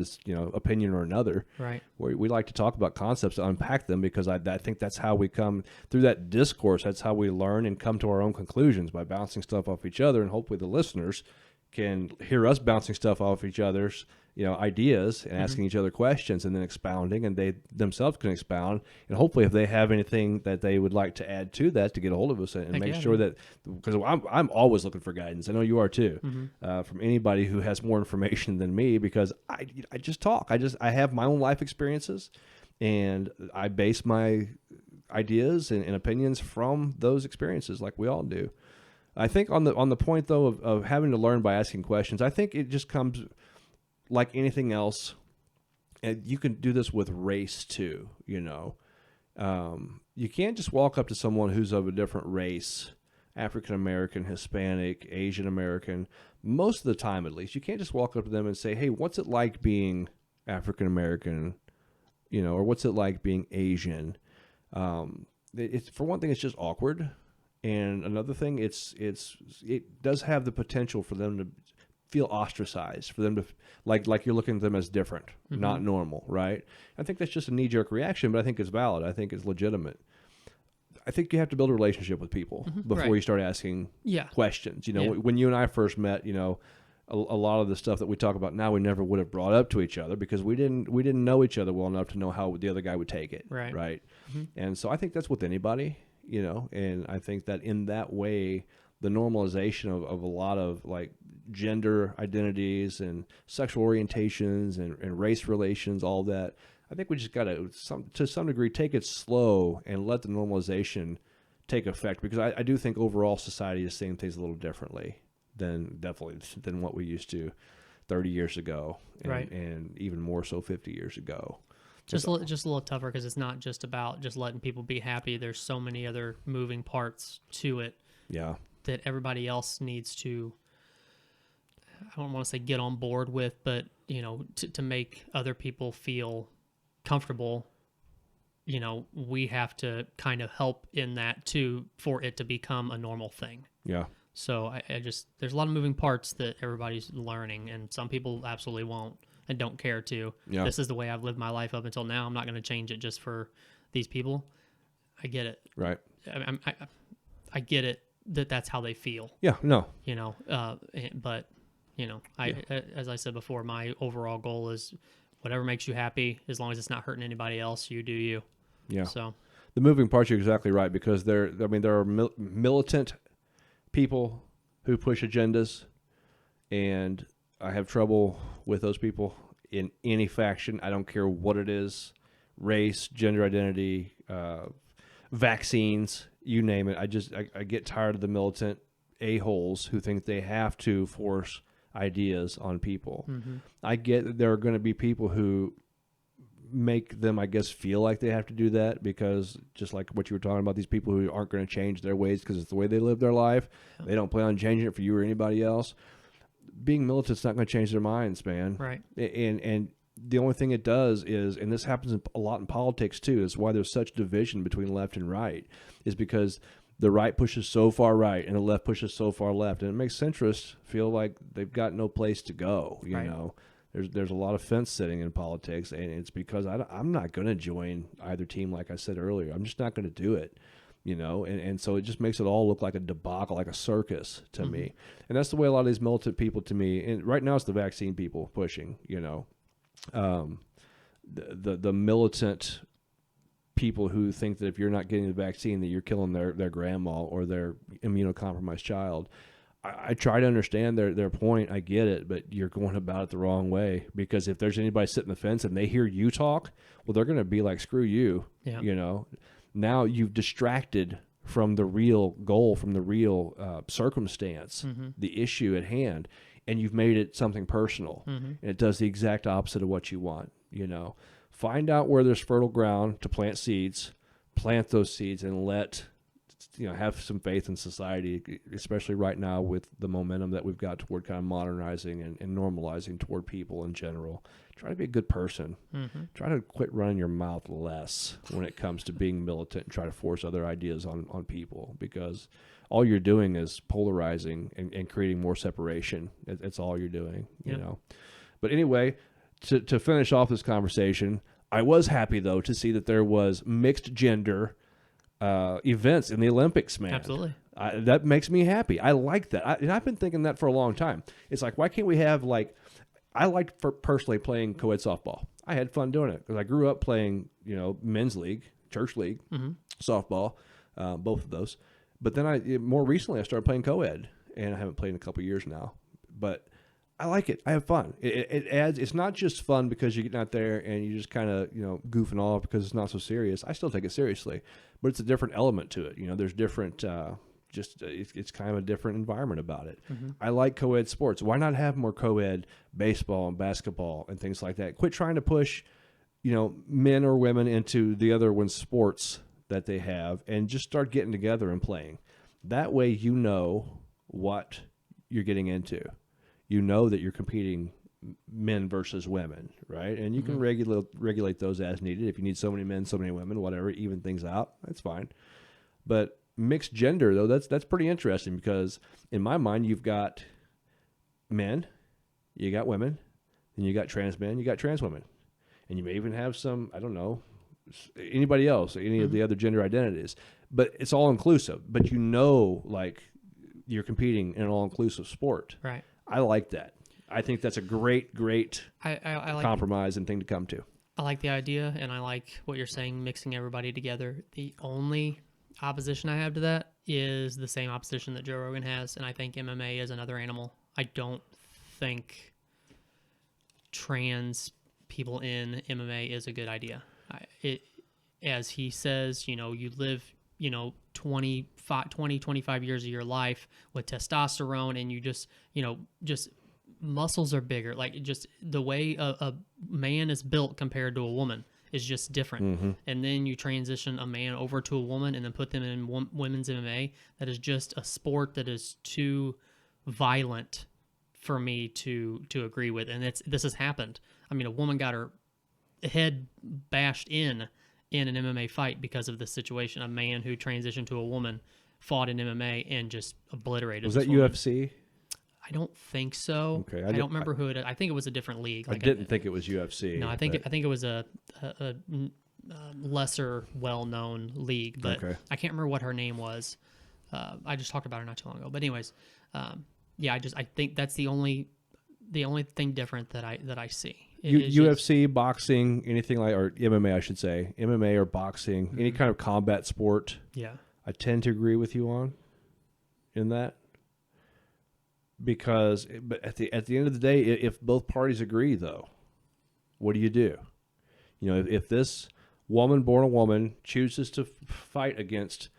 opinion or another. Right. Where we like to talk about concepts, unpack them, because I think that's how we come through that discourse. That's how we learn and come to our own conclusions, by bouncing stuff off each other, and hopefully the listeners can hear us bouncing stuff off each other's ideas and asking each other questions and then expounding, and they themselves can expound, and hopefully if they have anything that they would like to add to that, to get a hold of us and make sure that, because I'm always looking for guidance. I know you are too, from anybody who has more information than me, because I just talk. I have my own life experiences, and I base my ideas and opinions from those experiences, like we all do. I think on the point though of having to learn by asking questions, I think it just comes like anything else, and you can do this with race too. You can't just walk up to someone who's of a different race, African American, Hispanic, Asian American. Most of the time, at least, you can't just walk up to them and say, "Hey, what's it like being African American?" Or what's it like being Asian? It's, for one thing, it's just awkward. And another thing, it does have the potential for them to feel ostracized, for them to like you're looking at them as different, not normal, right? I think that's just a knee-jerk reaction, but I think it's valid. I think it's legitimate. I think you have to build a relationship with people before you start asking questions. When you and I first met, a lot of the stuff that we talk about now, we never would have brought up to each other because we didn't know each other well enough to know how the other guy would take it, right? Mm-hmm. And so I think that's with anybody. And I think that in that way, the normalization of a lot of like gender identities and sexual orientations and race relations, all that, I think we just got to some degree take it slow and let the normalization take effect, because I do think overall society is seeing things a little differently than what we used to 30 years ago, and, Right. and even more so 50 years ago. Just a little tougher because it's not just about just letting people be happy. There's so many other moving parts to it Yeah, that everybody else needs to, I don't want to say get on board with, but, to make other people feel comfortable, we have to kind of help in that too for it to become a normal thing. yeah, So I just, there's a lot of moving parts that everybody's learning, and some people absolutely won't and don't care to. Yeah. This is the way I've lived my life up until now. I'm not going to change it just for these people. I get it. right. I get it that that's how they feel, Yeah, no, but as I said before, my overall goal is whatever makes you happy, as long as it's not hurting anybody else, you do you. yeah. So The moving parts, you're exactly right, because there are militant people who push agendas, and I have trouble with those people in any faction. I don't care what it is, race, gender identity, vaccines, you name it. I get tired of the militant a-holes who think they have to force ideas on people. I get that there are going to be people who make them, I guess, feel like they have to do that, because just like what you were talking about, these people who aren't going to change their ways because it's the way they live their life. They don't plan on changing it for you or anybody else. Being militant's not going to change their minds, man. right. And the only thing it does is, and this happens a lot in politics too, is why there's such division between left and right, is because the right pushes so far right and the left pushes so far left, and it makes centrists feel like they've got no place to go. You Right. know, there's a lot of fence sitting in politics, and it's because I'm not going to join either team. Like I said earlier, I'm just not going to do it. And so it just makes it all look like a debacle, like a circus to me. And that's the way a lot of these militant people, to me, and right now it's the vaccine people pushing, the militant people who think that if you're not getting the vaccine that you're killing their grandma or their immunocompromised child. I try to understand their point. I get it, but you're going about it the wrong way, because if there's anybody sitting the fence and they hear you talk, well, they're going to be like, screw you. Yeah. Now you've distracted from the real goal, from the real circumstance, the issue at hand, and you've made it something personal. And it does the exact opposite of what you want. Find out where there's fertile ground to plant seeds, plant those seeds, and have some faith in society, especially right now with the momentum that we've got toward kind of modernizing and normalizing toward people in general. Try to be a good person. Try to quit running your mouth less when it comes to being militant and try to force other ideas on people, because all you're doing is polarizing and creating more separation. It's all you're doing, you know. But anyway, to finish off this conversation, I was happy, though, to see that there was mixed gender events in the Olympics, man. Absolutely. That makes me happy. I like that. And I've been thinking that for a long time. It's like, why can't we have, I liked personally playing co-ed softball. I had fun doing it because I grew up playing, men's league, church league, softball, both of those. But then more recently I started playing co-ed, and I haven't played in a couple of years now. But I like it. I have fun. It adds. It's not just fun because you're getting out there and you're just kind of goofing off because it's not so serious. I still take it seriously, but it's a different element to it. There's different. It's kind of a different environment about it. I like co-ed sports. Why not have more co-ed baseball and basketball and things like that? Quit trying to push, men or women into the other one's sports that they have, and just start getting together and playing. That way, what you're getting into. That you're competing men versus women, right? And you can regulate those as needed. If you need so many men, so many women, whatever, even things out, that's fine. But mixed gender, though, that's pretty interesting, because in my mind, you've got men, you got women, and you got trans men, you got trans women. And you may even have some, I don't know, anybody else, any of the other gender identities. But it's all inclusive. But you're competing in an all-inclusive sport. Right. I like that. I think that's a great I like compromise and thing to come to. I like the idea, and I like what you're saying, mixing everybody together. The only opposition I have to that is the same opposition that Joe Rogan has, and I think MMA is another animal. I don't think trans people in MMA is a good idea. As he says, you live 25 years of your life with testosterone, and you just muscles are bigger. Like, just the way a man is built compared to a woman is just different. And then you transition a man over to a woman and then put them in women's MMA. That is just a sport that is too violent for me to agree with. And this has happened. I mean, a woman got her head bashed in an MMA fight because of this situation. A man who transitioned to a woman fought in MMA and just obliterated. Was that UFC? I don't think so. Okay, I don't remember who it. I think it was a different league. I didn't think it was UFC. No, I think it was a lesser well-known league, but Okay. I can't remember what her name was. I just talked about her not too long ago. But anyways, yeah, I think that's the only thing different that I see. UFC, boxing, anything like, or MMA, I should say, MMA or boxing, any kind of combat sport. Yeah. I tend to agree with you on in that, because, but at the end of the day, if both parties agree, though, what do? You know, if this woman born a woman chooses to fight against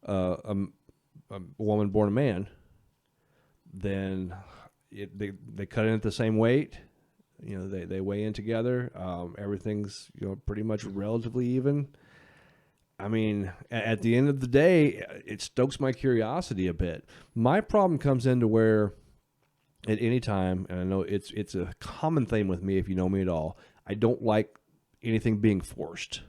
a woman born a man, then they cut in at the same weight. You know, they weigh in together. Everything's, pretty much relatively even. I mean, at the end of the day, it stokes my curiosity a bit. My problem comes into where, at any time, and I know it's a common thing with me if you know me at all, I don't like anything being forced.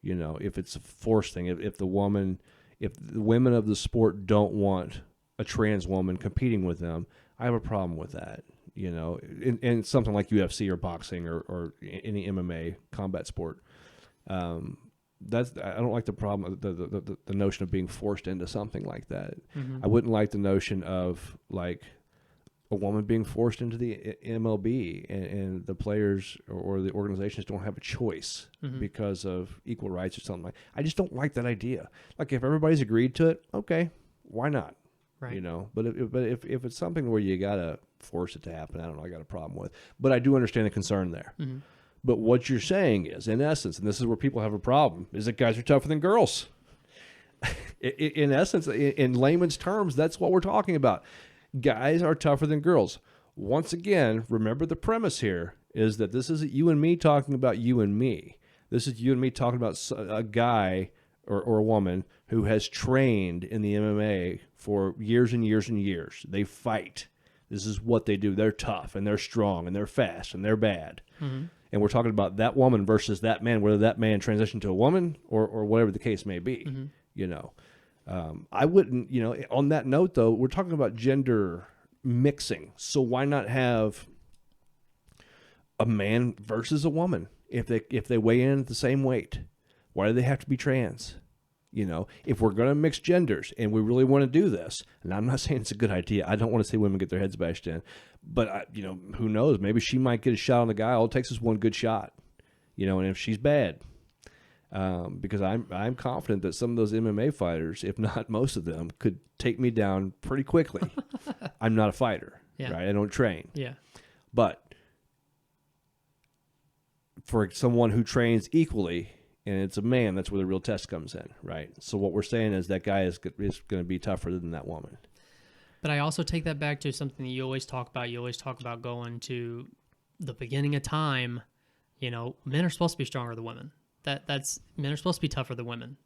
You know, if it's a forced thing, if the women of the sport don't want a trans woman competing with them, I have a problem with that. You know, in something like UFC or boxing or any MMA combat sport. I don't like the problem, the notion of being forced into something like that. I wouldn't like the notion of, like, a woman being forced into the MLB and the players or the organizations don't have a choice because of equal rights or something. I just don't like that idea. Like, if everybody's agreed to it, okay, why not? Right. You know, but if it's something where you gotta force it to happen, I don't know, I got a problem with. But I do understand the concern there. But what you're saying is, in essence, and this is where people have a problem, is that guys are tougher than girls. In essence, in layman's terms, that's what we're talking about. Guys are tougher than girls. Once again, remember the premise here is that this isn't you and me talking about you and me. This is you and me talking about a guy or a woman who has trained in the MMA for years and years and years. They fight. This is what they do. They're tough, and they're strong, and they're fast, and they're bad. And we're talking about that woman versus that man, whether that man transitioned to a woman or whatever the case may be. You know, I wouldn't, on that note, though, we're talking about gender mixing. So why not have a man versus a woman if they weigh in at the same weight? Why do they have to be trans? You know, if we're going to mix genders and we really want to do this, and I'm not saying it's a good idea. I don't want to see women get their heads bashed in, but who knows? Maybe she might get a shot on the guy. All it takes is one good shot, and if she's bad, because I'm confident that some of those MMA fighters, if not most of them, could take me down pretty quickly. I'm not a fighter, right? I don't train. Yeah. But for someone who trains equally, and it's a man, that's where the real test comes in, right? So what we're saying is that guy is going to be tougher than that woman. But I also take that back to something that you always talk about. You always talk about going to the beginning of time. Men are supposed to be stronger than women. That's men are supposed to be tougher than women.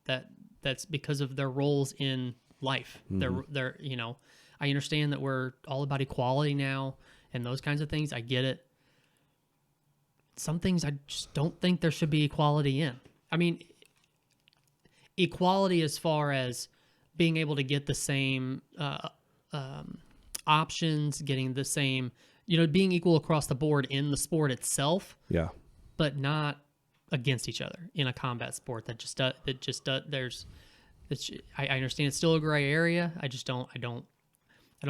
That's because of their roles in life. They're I understand that we're all about equality now and those kinds of things. I get it. Some things I just don't think there should be equality in. I mean, equality as far as being able to get the same options, getting the same, being equal across the board in the sport itself. Yeah. But not against each other in a combat sport. I understand it's still a gray area. I don't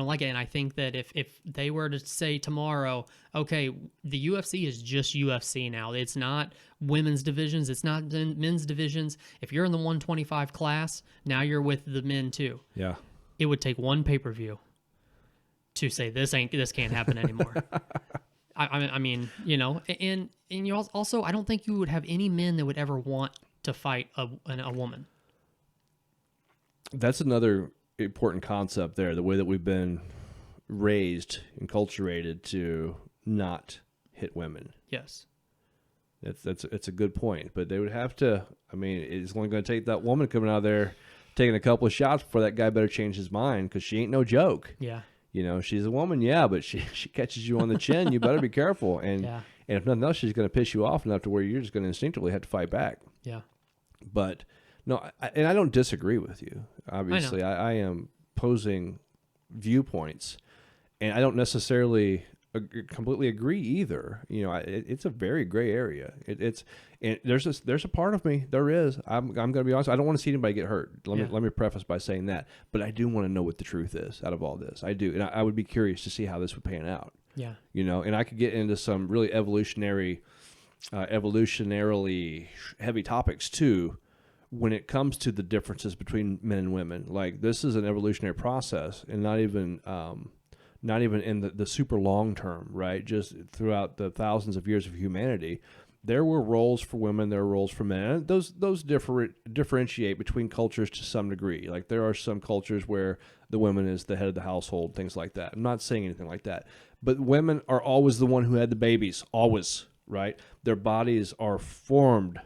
like it. And I think that if they were to say tomorrow, okay, the UFC is just UFC now. It's not women's divisions. It's not men's divisions. If you're in the 125 class, now you're with the men too. Yeah. It would take one pay-per-view to say this can't happen anymore. I mean, and you also, I don't think you would have any men that would ever want to fight a woman. That's another important concept there, the way that we've been raised and culturated to not hit women. Yes. It's a good point, but they would have to. I mean, it's only going to take that woman coming out there taking a couple of shots before that guy better change his mind, because she ain't no joke. Yeah. You know, she's a woman, yeah, but she catches you on the chin. You better be careful, and Yeah. and if nothing else, she's going to piss you off enough to where you're just going to instinctively have to fight back. Yeah. But no, and I don't disagree with you. Obviously, I am posing viewpoints, and I don't necessarily completely agree either. You know, it's a very gray area. And there's a part of me, there is. I'm going to be honest. I don't want to see anybody get hurt. Let me preface by saying that. But I do want to know what the truth is out of all this. I do, and I would be curious to see how this would pan out. Yeah. You know, and I could get into some really evolutionarily heavy topics too, when it comes to the differences between men and women. Like, this is an evolutionary process, and not even in the super long term, right? Just throughout the thousands of years of humanity, there were roles for women, there were roles for men. And those differentiate between cultures to some degree. Like, there are some cultures where the woman is the head of the household, things like that. I'm not saying anything like that. But women are always the one who had the babies, always, right? Their bodies are formed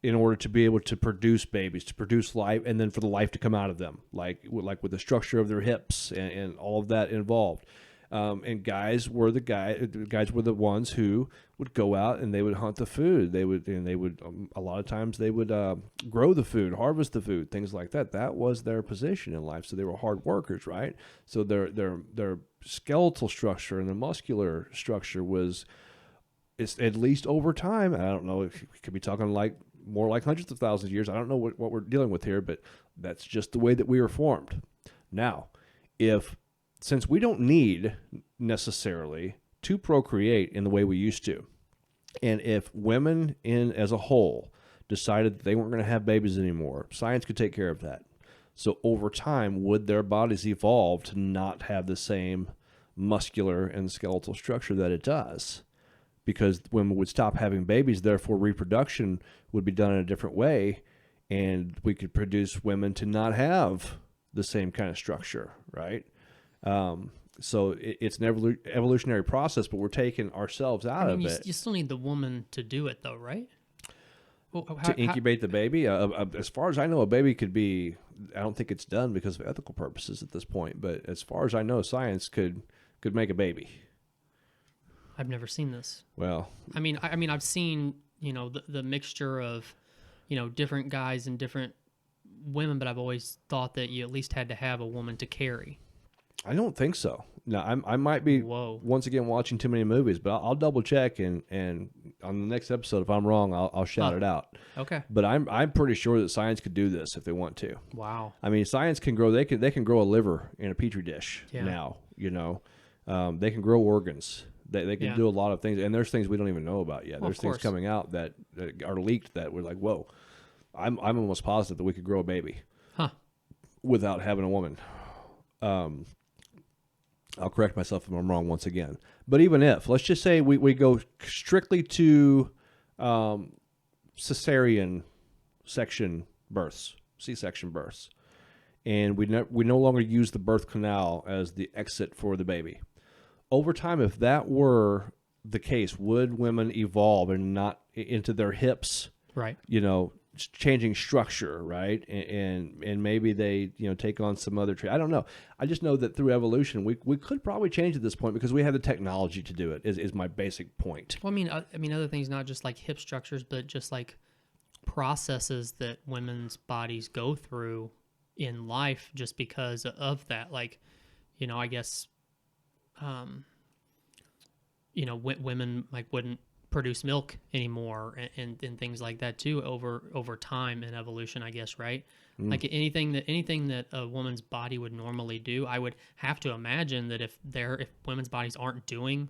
in order to be able to produce babies, to produce life, and then for the life to come out of them, like with the structure of their hips and all of that involved. And guys were the ones who would go out and they would hunt the food. They would a lot of times they would grow the food, harvest the food, things like that. That was their position in life. So they were hard workers, right? So their skeletal structure and the muscular structure it's at least over time. I don't know if we could be talking more like hundreds of thousands of years. I don't know what we're dealing with here, but that's just the way that we were formed. Now, since we don't need necessarily to procreate in the way we used to, and if women as a whole decided that they weren't going to have babies anymore, science could take care of that. So over time, would their bodies evolve to not have the same muscular and skeletal structure that it does? Because women would stop having babies, therefore reproduction would be done in a different way, and we could produce women to not have the same kind of structure, right? So it's an evolutionary process, but we're taking ourselves out of it. You still need the woman to do it, though, right? To incubate the baby? As far as I know, a baby could be, I don't think it's done because of ethical purposes at this point, but as far as I know, science could make a baby. I've never seen this. Well, I mean, I've seen, the mixture of, different guys and different women, but I've always thought that you at least had to have a woman to carry. I don't think so. No, I might be once again watching too many movies, but I'll double check and on the next episode, if I'm wrong, I'll shout it out. Okay. But I'm pretty sure that science could do this if they want to. Wow. I mean, science can grow. They can grow a liver in a petri dish now. They can grow organs. They can do a lot of things, and there's things we don't even know about yet. There's things coming out that are leaked that we're like, whoa. I'm almost positive that we could grow a baby, without having a woman. I'll correct myself if I'm wrong once again. But even if, let's just say we go strictly to cesarean section births, C-section births, and we no longer use the birth canal as the exit for the baby. Over time, if that were the case, would women evolve and not into their hips, right? Changing structure, right? And maybe they, take on some other trait. I don't know. I just know that through evolution, we could probably change at this point because we have the technology to do it, is my basic point. Well, I mean, other things, not just like hip structures, but just like processes that women's bodies go through in life just because of that. Like, I guess, women like wouldn't produce milk anymore and things like that too over time in evolution, I guess, right? Like anything that a woman's body would normally do, I would have to imagine that if women's bodies aren't doing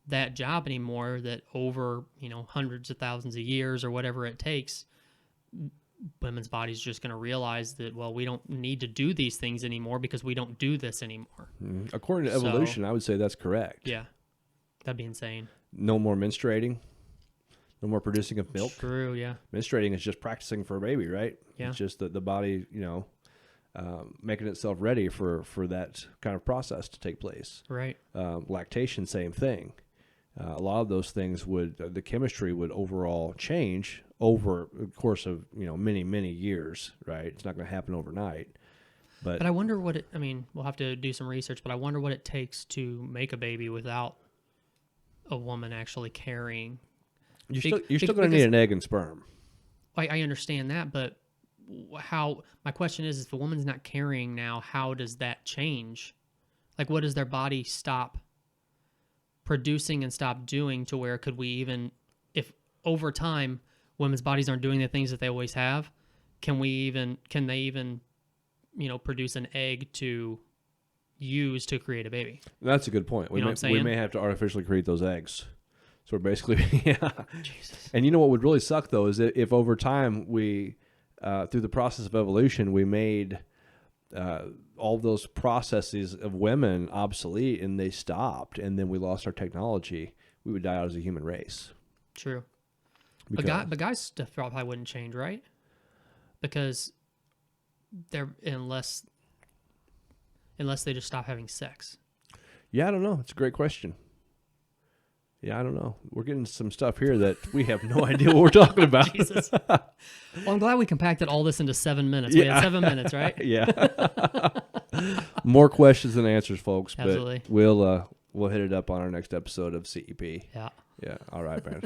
that job anymore, that over hundreds of thousands of years or whatever it takes, women's bodies just going to realize that, well, we don't need to do these things anymore because we don't do this anymore. According to evolution, I would say that's correct. Yeah, that'd be insane. No more menstruating. No more producing of milk. True, yeah. Menstruating is just practicing for a baby, right? Yeah. It's just the body, making itself ready for that kind of process to take place. Right. Lactation, same thing. A lot of those things the chemistry would overall change over the course of many, many years, right? It's not going to happen overnight. But I wonder we'll have to do some research, but I wonder what it takes to make a baby without a woman actually carrying. you're still going to need an egg and sperm. I understand that, but my question is if the woman's not carrying now, how does that change? Like, what does their body stop producing and stop doing to where could we even, if over time women's bodies aren't doing the things that they always have, can they even produce an egg to use to create a baby? That's a good point. You know what I'm saying? We may have to artificially create those eggs. So we're basically, yeah. Jesus. And what would really suck though is if over time we, through the process of evolution, we made all those processes of women obsolete and they stopped, and then we lost our technology, we would die out as a human race. True. But guys' stuff probably wouldn't change, right? Because unless they just stop having sex. Yeah, I don't know. It's a great question. Yeah, I don't know. We're getting some stuff here that we have no idea what we're talking about. Jesus. Well, I'm glad we compacted all this into 7 minutes. We had 7 minutes, right? Yeah. More questions than answers, folks. Absolutely. But we'll hit it up on our next episode of CEP. Yeah. Yeah. All right, man.